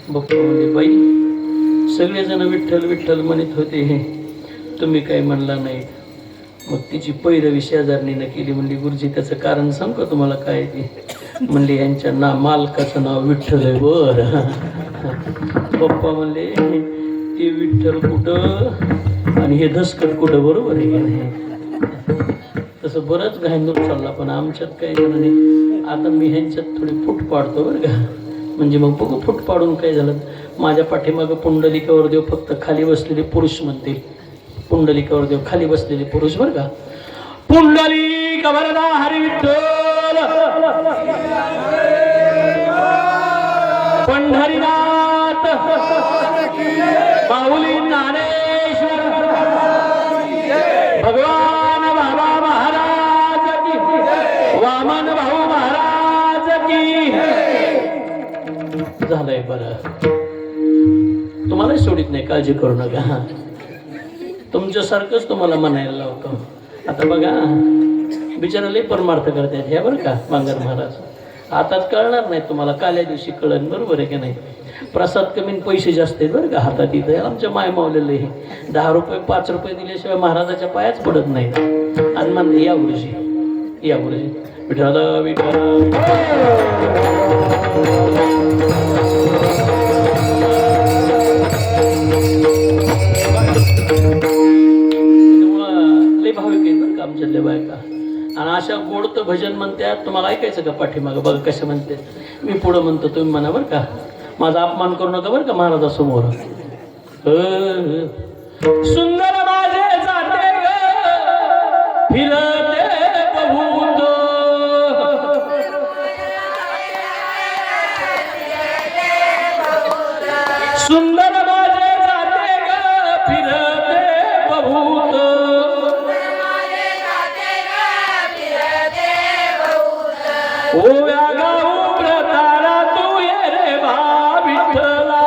बाप्पा म्हणजे बाई सगळेजण विठ्ठल विठ्ठल म्हणत होते, हे तुम्ही काही म्हणला नाहीत. मग तिची पैरवी शेजारणीनं केली. म्हणली गुरुजी त्याचं कारण सांग का तुम्हाला काय ते. म्हणली यांच्या मालकाचं नाव विठ्ठल आहे. बर बाप्पा म्हणले ते विठ्ठल कुठं आणि हे दसकट कुठं, बरोबर आहे की नाही. तसं बरंच घाईंदूर चालला, पण आमच्यात काही झालं नाही. आता मी ह्यांच्यात थोडी फूट पाडतो बरं का, म्हणजे मग बघू फूट पाडून काय झालं. माझ्या पाठीमागं पुंडलिकावर देव फक्त खाली बसलेले पुरुष म्हणतील, पुंडलिकावर देव खाली बसलेले पुरुष बरं का. पुंडलिक वरदा हरी विठ्ठल, पंढरीनाथ माऊली ज्ञानेश्वर, भगवान बाबा महाराज की, वामन भाऊ महाराज की. झालंय बरं, तुम्हालाही सोडित नाही, काळजी करू नका. तुमच्यासारखंच तुम्हाला म्हणायला लावतो. आता बघा बिचारा लय परमार्थ करतात ह्या बरं का बांगर महाराज. हातात कळणार नाही तुम्हाला, काल्या दिवशी कळण, बरोबर आहे की नाही. प्रसाद कमी पैसे जास्त आहेत बरं का हातात. इथं आमच्या माय मावलेलं हे 10 रुपये 5 रुपये दिल्याशिवाय महाराजाच्या पायाच पडत नाही. आणि म्हणते या गुरुजी, या गुरुजी, विठ्ठल विठ्ठल. लय भाविक आहेत बरं का आमच्यातल्या बायका, आणि अशा गोडत भजन म्हणतात. तुम्हाला ऐकायचं का पाठीमागं बघा कसं म्हणते. मी पुढं म्हणतो, तुम्ही म्हणा बरं का, माझा अपमान करू नका बरं का महाराजासमोर. सुंदर माझे जाते ग फिरते बहुत, सुंदर माझे जाते ग फिरते बहुत, ओव्या गाऊ व्रताला तू ये रे बा विठ्ठला,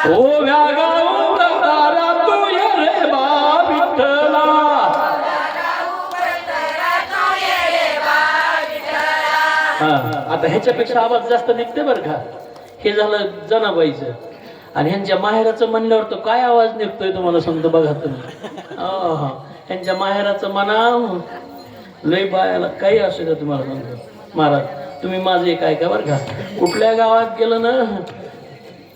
ओव्या गाऊ व्रताला तू ये रे बा विठ्ठला. हा आता ह्याच्यापेक्षा आवाज जास्त निघते बरं का. हे झालं जनाबाईचं, आणि ह्यांच्या माहेराचं म्हणल्यावर तो काय आवाज निघतोय तुम्हाला सांगतो बघा तुम्ही. ह्यांच्या माहेराचं म्हणा लय बायाला काही असू द्या, तुम्हाला सांगतो महाराज तुम्ही माझं एक ऐका बरं का. कुठल्या गावात गेलं ना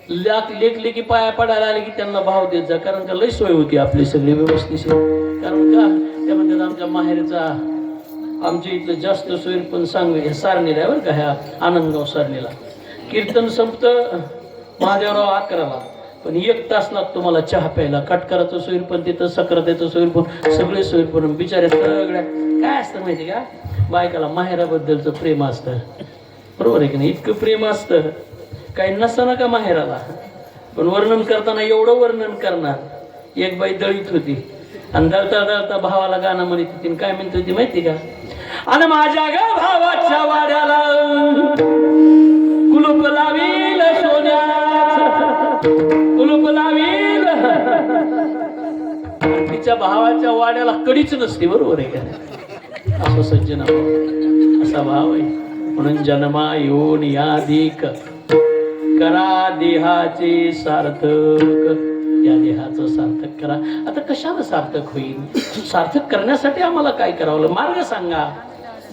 लेखले की पाया पडायला आले की त्यांना भाव देत जा, कारण का लय सोय होती आपली सगळी व्यवस्थित. कारण का त्यामध्ये आमच्या माहेरचा आमच्या इथलं जास्त सोयी पण सांग ह्या सारणीला आहे बरं का, ह्या आनंदगाव सारणीला. कीर्तन संपतं महादेवराव 11ला, पण 1 तास लागतो मला चहा प्यायला. काटकाराचं सोयीर पण तिथं, सक्रात्याचं सोयीर पण, सगळे सोयीर पण. बिचाऱ्या सगळ्या काय असतं माहिती का, बायकाला माहेराबद्दलचं प्रेम असतं, बरोबर आहे की नाही. इतकं प्रेम असतं काही नसतं का माहेराला, पण वर्णन करताना एवढं वर्णन करणार. एक बाई दळीत होती आणि दळता दळता भावाला गाणं म्हणत होती. काय म्हणत होती माहिती का, आणि माझ्या ग भावाच्या वाड्याला कुलूप लावील सोन्याचं, कुलूप लावील. तिच्या भावाच्या वाड्याला कडीच नसते, बरोबर आहे का. असं सज्जन असा भाव आहे. म्हणून जन्मा येऊन याधिक करा देहाचे सार्थक, या देहाचं सार्थक करा. आता कशाला सार्थक होईल, सार्थक करण्यासाठी आम्हाला काय करावं, मार्ग सांगा.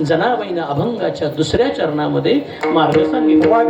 जनाबाईनं अभंगाच्या 2ऱ्या चरणामध्ये मार्ग सांगितला.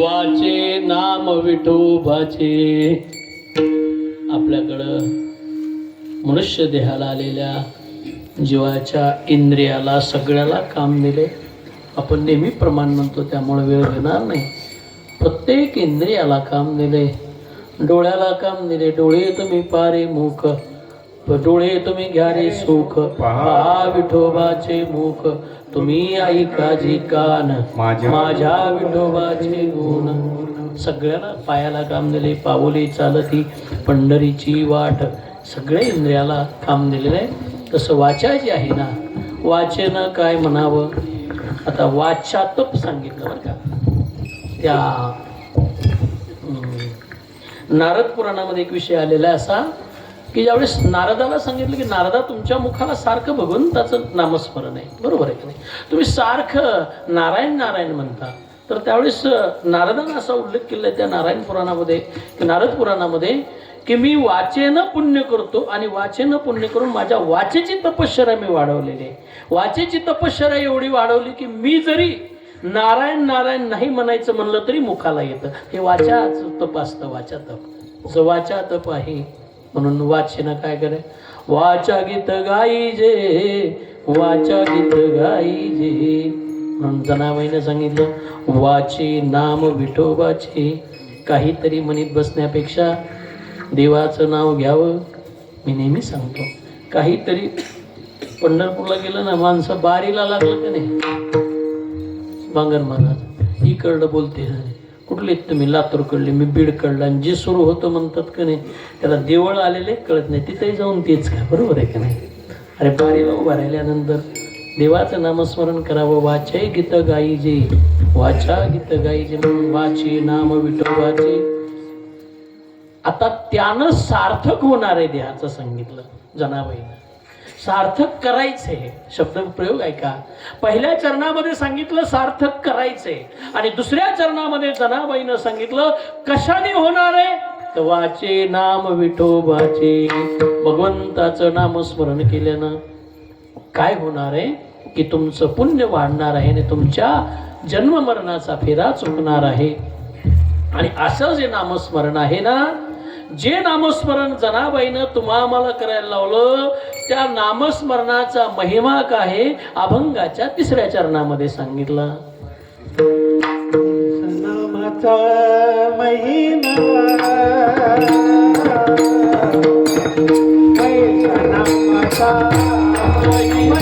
वाचे नाम विठोबाचे. आपल्याकडं मनुष्य देहाला आलेल्या जीवाच्या इंद्रियाला सगळ्याला काम दिले. आपण नेहमी प्रमाण म्हणतो त्यामुळे वेळ घेणार नाही. प्रत्येक इंद्रियाला काम दिले. डोळ्याला काम दिले. डोळे तुम्ही पारे मुख, डोळे तुम्ही घ्या रे सुख. पहा विठोबाचे मुख, तुम्ही ऐका जी कान, माझ्या विठोबाचे गुण. सगळ्याला पायाला काम दिले. पाऊले चालती पंढरीची वाट. सगळ्या इंद्रियाला काम दिलेलं आहे. तसं वाचा जी आहे ना, वाचेनं काय म्हणावं. आता वाचातप सांगितलं बरं का. त्या नारद पुराणामध्ये एक विषय आलेला आहे असा की ज्यावेळेस नारदाला सांगितलं की नारदा तुमच्या मुखाला सारखं भगवंताचं नामस्मरण आहे, बरोबर आहे की नाही. तुम्ही सारखं नारायण नारायण म्हणता. तर त्यावेळेस नारदानं असा उल्लेख केला आहे त्या नारायण पुराणामध्ये की नारद पुराणामध्ये की मी वाचेनं पुण्य करतो आणि वाचेनं पुण्य करून माझ्या वाचेची तपश्चर्या मी वाढवलेली आहे. वाचेची तपश्चर्या एवढी वाढवली की मी जरी नारायण नारायण नाही म्हणायचं म्हणलं तरी मुखाला येतं. हे वाचाचं तप असतं. वाचा तप जो वाचा तप आहे. म्हणून वाचेनं काय करे, वाचा गीत गाईजे, वाचा गीत गाईजे. म्हणून जनाबाईनं सांगितलं वाचे नाम विठोबाचे. काहीतरी म्हणत बसण्यापेक्षा देवाचं नाव घ्यावं. मी नेहमी सांगतो काहीतरी पंढरपूरला गेलं ना, माणसं बारीला लागलं का नाही, बांगर महाराज इकडलं बोलते, कुठले तुम्ही लातूरकडले, मी बीडकडला, आणि जे सुरू होतं म्हणतात का नाही त्याला देवळ आलेले कळत नाही. तिथे जाऊन तेच का, बरोबर आहे का नाही. अरे बारीला उभा राहिल्यानंतर देवाचं नामस्मरण करावं. वाचे गीत गाईजे, वाचा गीत गाईजे. म्हणून वाचे नाम विठोबाचे. आता त्यानं सार्थक होणार आहे देहाचं सांगितलं जनाबाईनं. सार्थक करायचे शब्द प्रयोग आहे का. पहिल्या चरणामध्ये सांगितलं सार्थक करायचे आणि दुसऱ्या चरणामध्ये जनाबाईनं सांगितलं कशाने होणार आहे. तर वाचे नाम विठोबाचे. भगवंताचं नामस्मरण केल्यानं काय होणार आहे की तुमचं पुण्य वाढणार आहे आणि तुमच्या जन्म मरणाचा फेरा चुकणार आहे. आणि असं जे नामस्मरण आहे ना, जे नामस्मरण जनाबाईनं आम्हाला करायला लावलं, त्या नामस्मरणाचा महिमा काय आहे अभंगाच्या 3ऱ्या चरणामध्ये सांगितलं. नामाचा महिमा, नामाचा महिमा,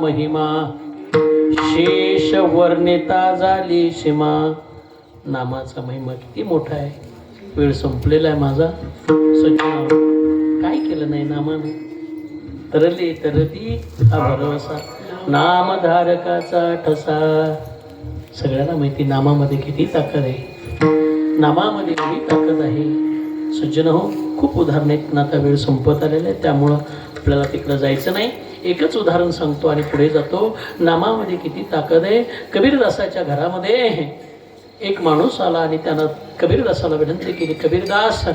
महिमा शेष वर्णिता झाली सीमा. नामाचा महिमा किती मोठा आहे. वेळ संपलेला आहे माझा. सज्जन काय केलं नाही नामाने. तरली तरली हा भरवसा नामधारकाचा ठसा. सगळ्यांना माहिती नामामध्ये किती ताकद आहे. नामामध्ये किती ताकद आहे. सज्जन हो, खूप उदाहरण आहेत. आता वेळ संपत आलेला आहे त्यामुळं आपल्याला तिकडं जायचं नाही. एकच उदाहरण सांगतो आणि पुढे जातो. नामामध्ये किती ताकद आहे. कबीरदासाच्या घरामध्ये एक माणूस आला आणि त्यानं कबीरदासाला विनंती केली, कबीरदास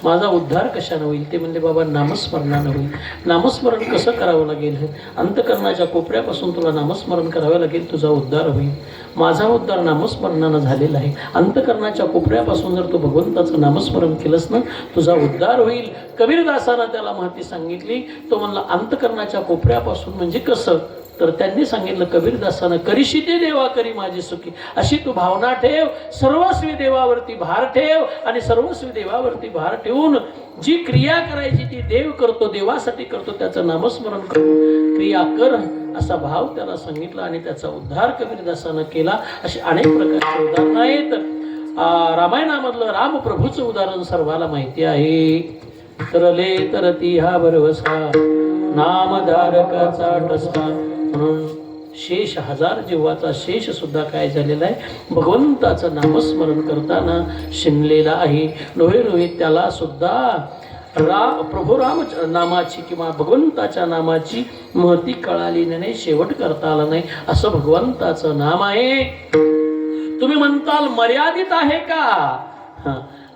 माझा उद्धार कशानं होईल. ते म्हणले, बाबा नामस्मरणानं होईल. नामस्मरण कसं करावं लागेल. अंतकरणाच्या कोपऱ्यापासून तुला नामस्मरण करावं लागेल, तुझा उद्धार होईल. माझा उद्धार नामस्मरणानं झालेला आहे. अंतकरणाच्या कोपऱ्यापासून जर तू भगवंताचं नामस्मरण केलंस ना, तुझा उद्धार होईल. कबीरदासानं त्याला माहिती सांगितली. तो म्हणला अंतकरणाच्या कोपऱ्यापासून म्हणजे कसं. तर त्यांनी सांगितलं कबीरदासानं, करीशी ते देवा करी माझी सुखी. अशी तू भावना ठेव. सर्वस्वी देवावरती भार ठेव आणि सर्वस्वी देवावरती भार ठेवून जी क्रिया करायची ती देव करतो, देवासाठी करतो, त्याचं नामस्मरण करतो, क्रिया कर असा भाव त्याला सांगितला आणि त्याचा उद्धार कबीरदासानं केला. अशी अनेक प्रकारचे उदाहरणं आहेत. रामायणामधलं रामप्रभूचं उदाहरण सर्वाला माहिती आहे. तरले तरती हा भरवसा नामधारकाचा ठसा. म्हणून शेष हजार जीवाचा शेष सुद्धा काय झालेला आहे, भगवंताचं नामस्मरण करताना शिनलेला आहे. नव्हे नव्हे त्याला सुद्धा प्रभू राम नामाची किंवा भगवंताच्या नामाची महती कळाली नाही, शेवट करता आला नाही. असं भगवंताचं नाम आहे. तुम्ही म्हणताल मर्यादित आहे का.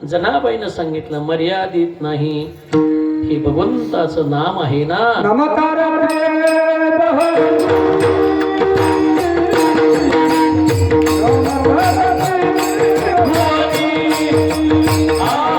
जनाबाईनं सांगितलं मर्यादित नाही. हे भगवंताचं नाम आहे ना. नमकार Ah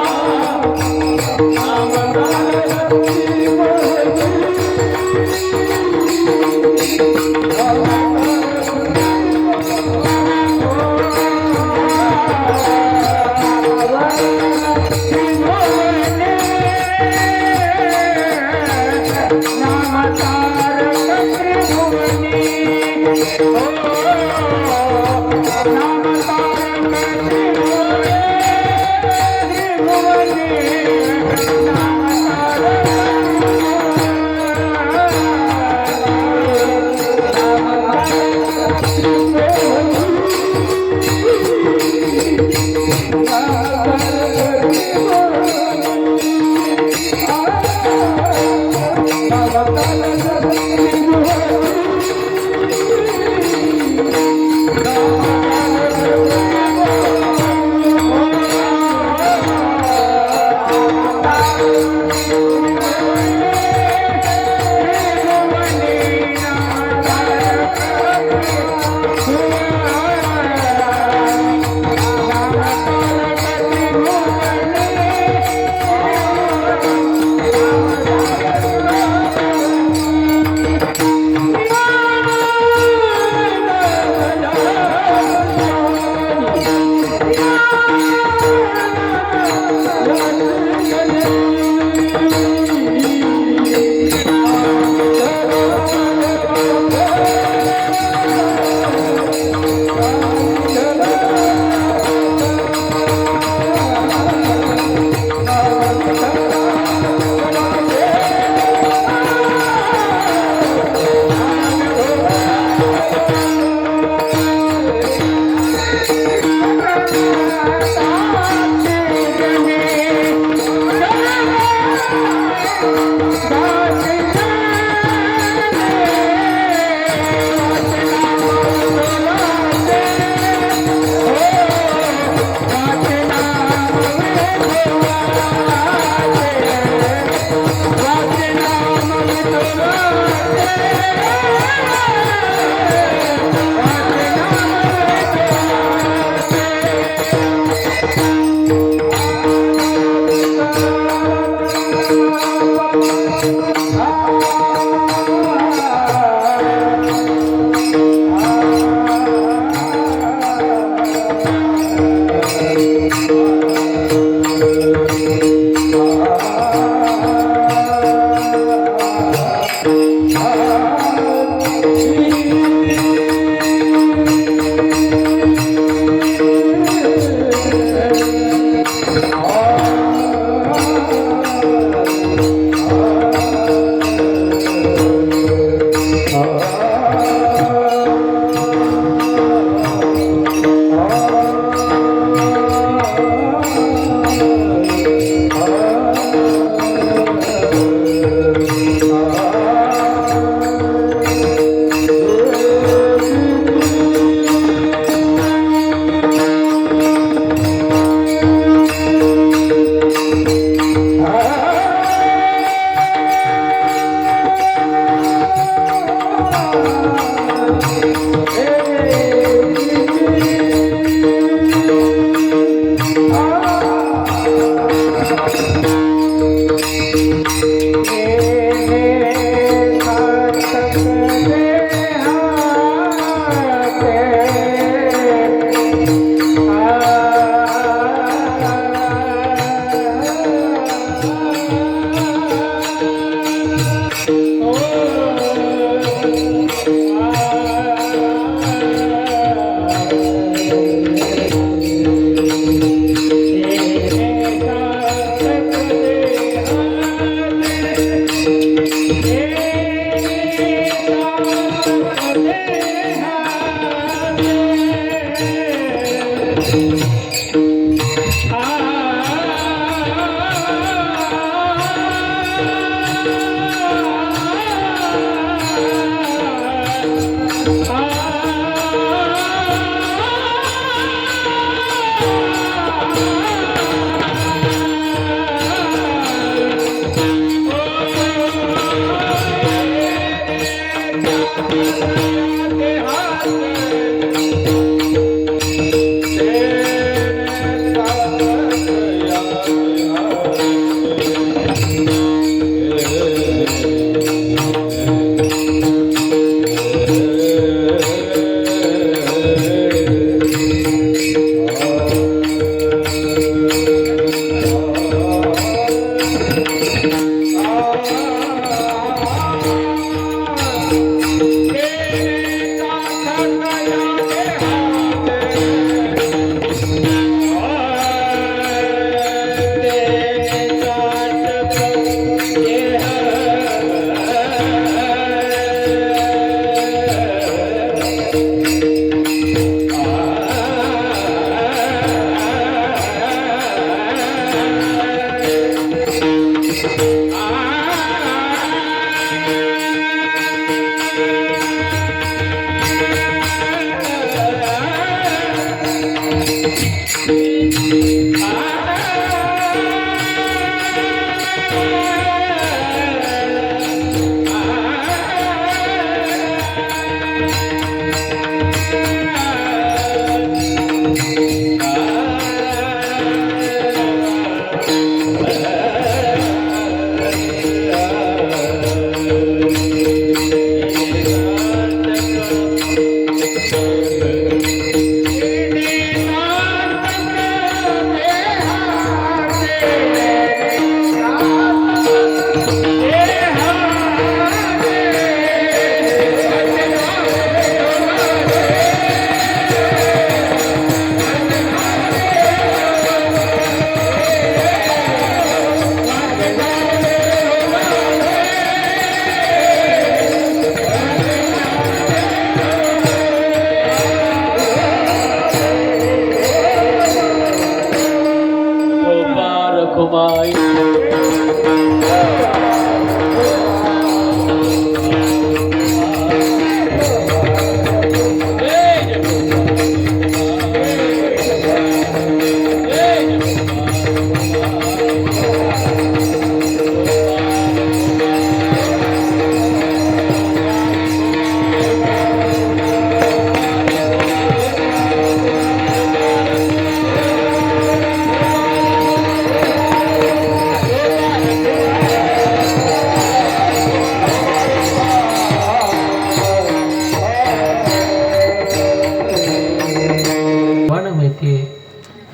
माय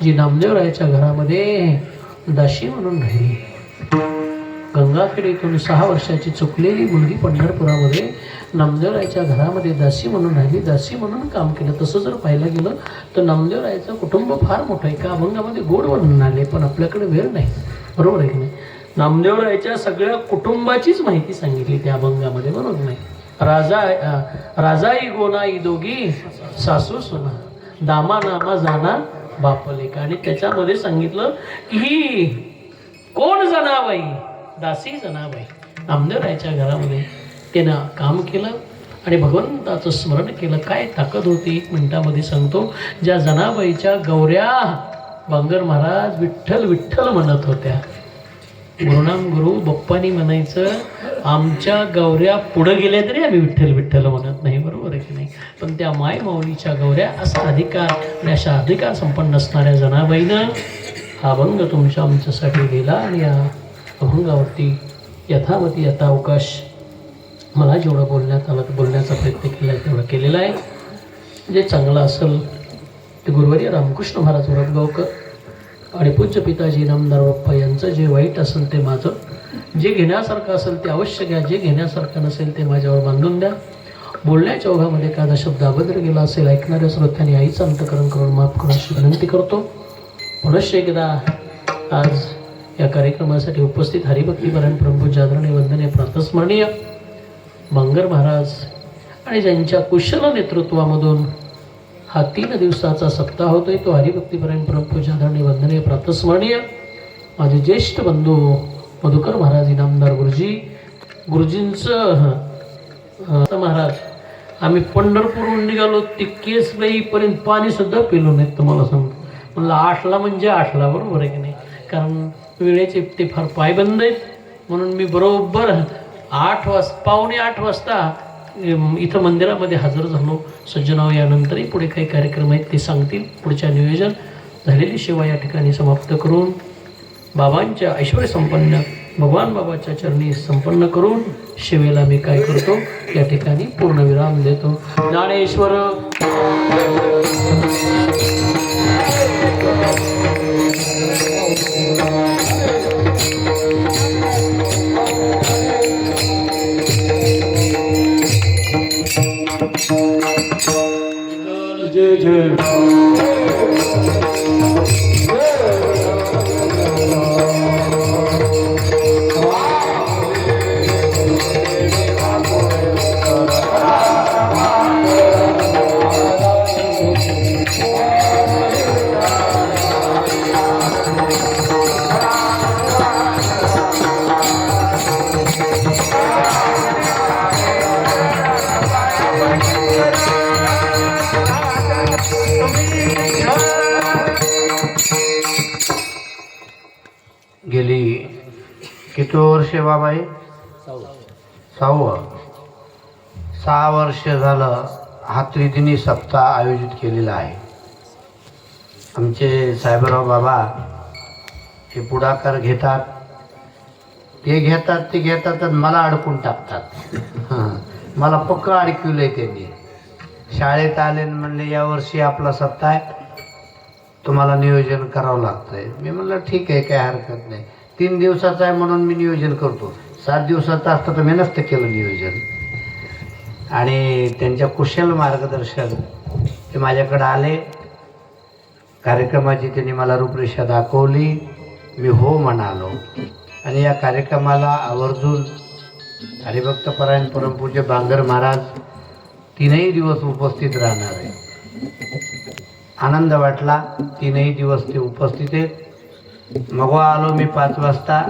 जी नामदेवरायाच्या घरामध्ये दाशी म्हणून राहिली. गंगाखेडीतून 6 वर्षाची चुकलेली मुलगी पंढरपुरामध्ये नामदेवरायाच्या घरामध्ये दासी म्हणून राहिली. दासी म्हणून काम केलं. तसं जर पाहायला गेलं तर नामदेवरायाचं कुटुंब फार मोठं आहे. का अभंगामध्ये गोड वर्णन आले, पण आपल्याकडे वेळ नाही. बरोबर आहे की नाही? नामदेवरायाच्या सगळ्या कुटुंबाचीच माहिती सांगितली त्या अभंगामध्ये, बरोबर नाही? राजाई गोनाई दोघी सासू सुना, दामा नामा जाना बापलेका. आणि त्याच्यामध्ये सांगितलं की ही कोण जनाबाई? दासी जनाबाई. नामदेवरायाच्या घरामध्ये त्यानं काम केलं आणि भगवंताचं स्मरण केलं. काय ताकद होती 1 मिनिटामध्ये सांगतो. ज्या जनाबाईच्या गौऱ्या बांगर महाराज विठ्ठल विठ्ठल म्हणत होत्या. गुरुनाम गुरु बाप्पानी म्हणायचं, आमच्या गौऱ्या पुढे गेल्या तरी आम्ही विठ्ठल विठ्ठल म्हणत नाही. बरोबर आहे की नाही? पण त्या माय माऊलीच्या गौऱ्या असा अधिकार आणि अशा अधिकार संपन्न असणाऱ्या जनाबाईनं हा अभंग तुमच्या आमच्यासाठी लिहिला. आणि या अभंगावरती यथावती यथावकाश मला जेवढं बोलण्यात आलं तर बोलण्याचा प्रयत्न केला तेवढं केलेला आहे. जे चांगलं असेल ते गुरुवर्य रामकृष्ण महाराज वरदगावकर आणि पूज्य पिताजी नामदार बाप्पा यांचं, जे वाईट असेल ते माझं, जे घेण्यासारखं असेल ते अवश्य घ्या, जे घेण्यासारखं नसेल ते माझ्यावर बांधून द्या. बोलण्याच्या ओघामध्ये एखादा शब्द अभद्र गेला असेल, ऐकणाऱ्या श्रोत्यांनी आईचं अंतकरण करून माफ करण्याची विनंती करतो. पुनश्च एकदा आज या कार्यक्रमासाठी उपस्थित हरिभक्तीपरायण परमपूज्य आदरणीय वंदनीय प्रातस्मरणीय बांगर महाराज आणि ज्यांच्या कुशल नेतृत्वामधून हा 3 दिवसाचा सप्ताह होतोय, तो हरिभक्तीपरायण परमपूज्य आदरणीय वंदनीय प्रातस्मरणीय माझे ज्येष्ठ बंधू मधुकर महाराज इनामदार गुरुजींचं महाराज. आम्ही पंढरपूरहून निघालो ते केसबाईपर्यंत पाणीसुद्धा पिलो नाहीत. तुम्हाला सांगतो, म्हणलं 8ला म्हणजे 8ला. बरोबर आहे की नाही? कारण वेळेचे ते फार पायबंद आहेत. म्हणून मी बरोबर 8 वाजता इथं मंदिरामध्ये हजर झालो. सज्जनाव यानंतरही पुढे काही कार्यक्रम आहेत ते सांगतील. पुढच्या नियोजन झालेली सेवा या ठिकाणी समाप्त करून बाबांच्या ऐश्वर्य संपन्न भगवान बाबाच्या चरणी संपन्न करून सेवेला मी काय करतो या ठिकाणी पूर्णविराम देतो. ज्ञानेश्वर जय जय गेली किती वर्षे बाबाई? 6 वर्ष झालं हा त्रिदिनी सप्ताह आयोजित केलेला आहे. आमचे साहेबराव बाबा हे पुढाकार घेतात, ते घेतात आणि मला अडकून टाकतात. मला पक्क अडकवलंय त्यांनी. शाळेत आले म्हणले यावर्षी आपला सप्ताह आहे, तुम्हाला नियोजन करावं लागतंय. मी म्हणलं ठीक आहे, काय हरकत नाही. 3 दिवसाचा आहे म्हणून मी नियोजन करतो. 7 दिवसाचं असतं तर मी नसतं केलं नियोजन. आणि त्यांच्या कुशल मार्गदर्शन ते माझ्याकडे आले. कार्यक्रमाची त्यांनी मला रूपरेषा दाखवली. मी हो म्हणालो आणि या कार्यक्रमाला आवर्जून हरिभक्तपरायण परमपूज्य बांगर महाराज 3ही दिवस उपस्थित राहणार आहे. आनंद वाटला. 3ही दिवस ते उपस्थित आहेत. मग आलो मी 5 वाजता.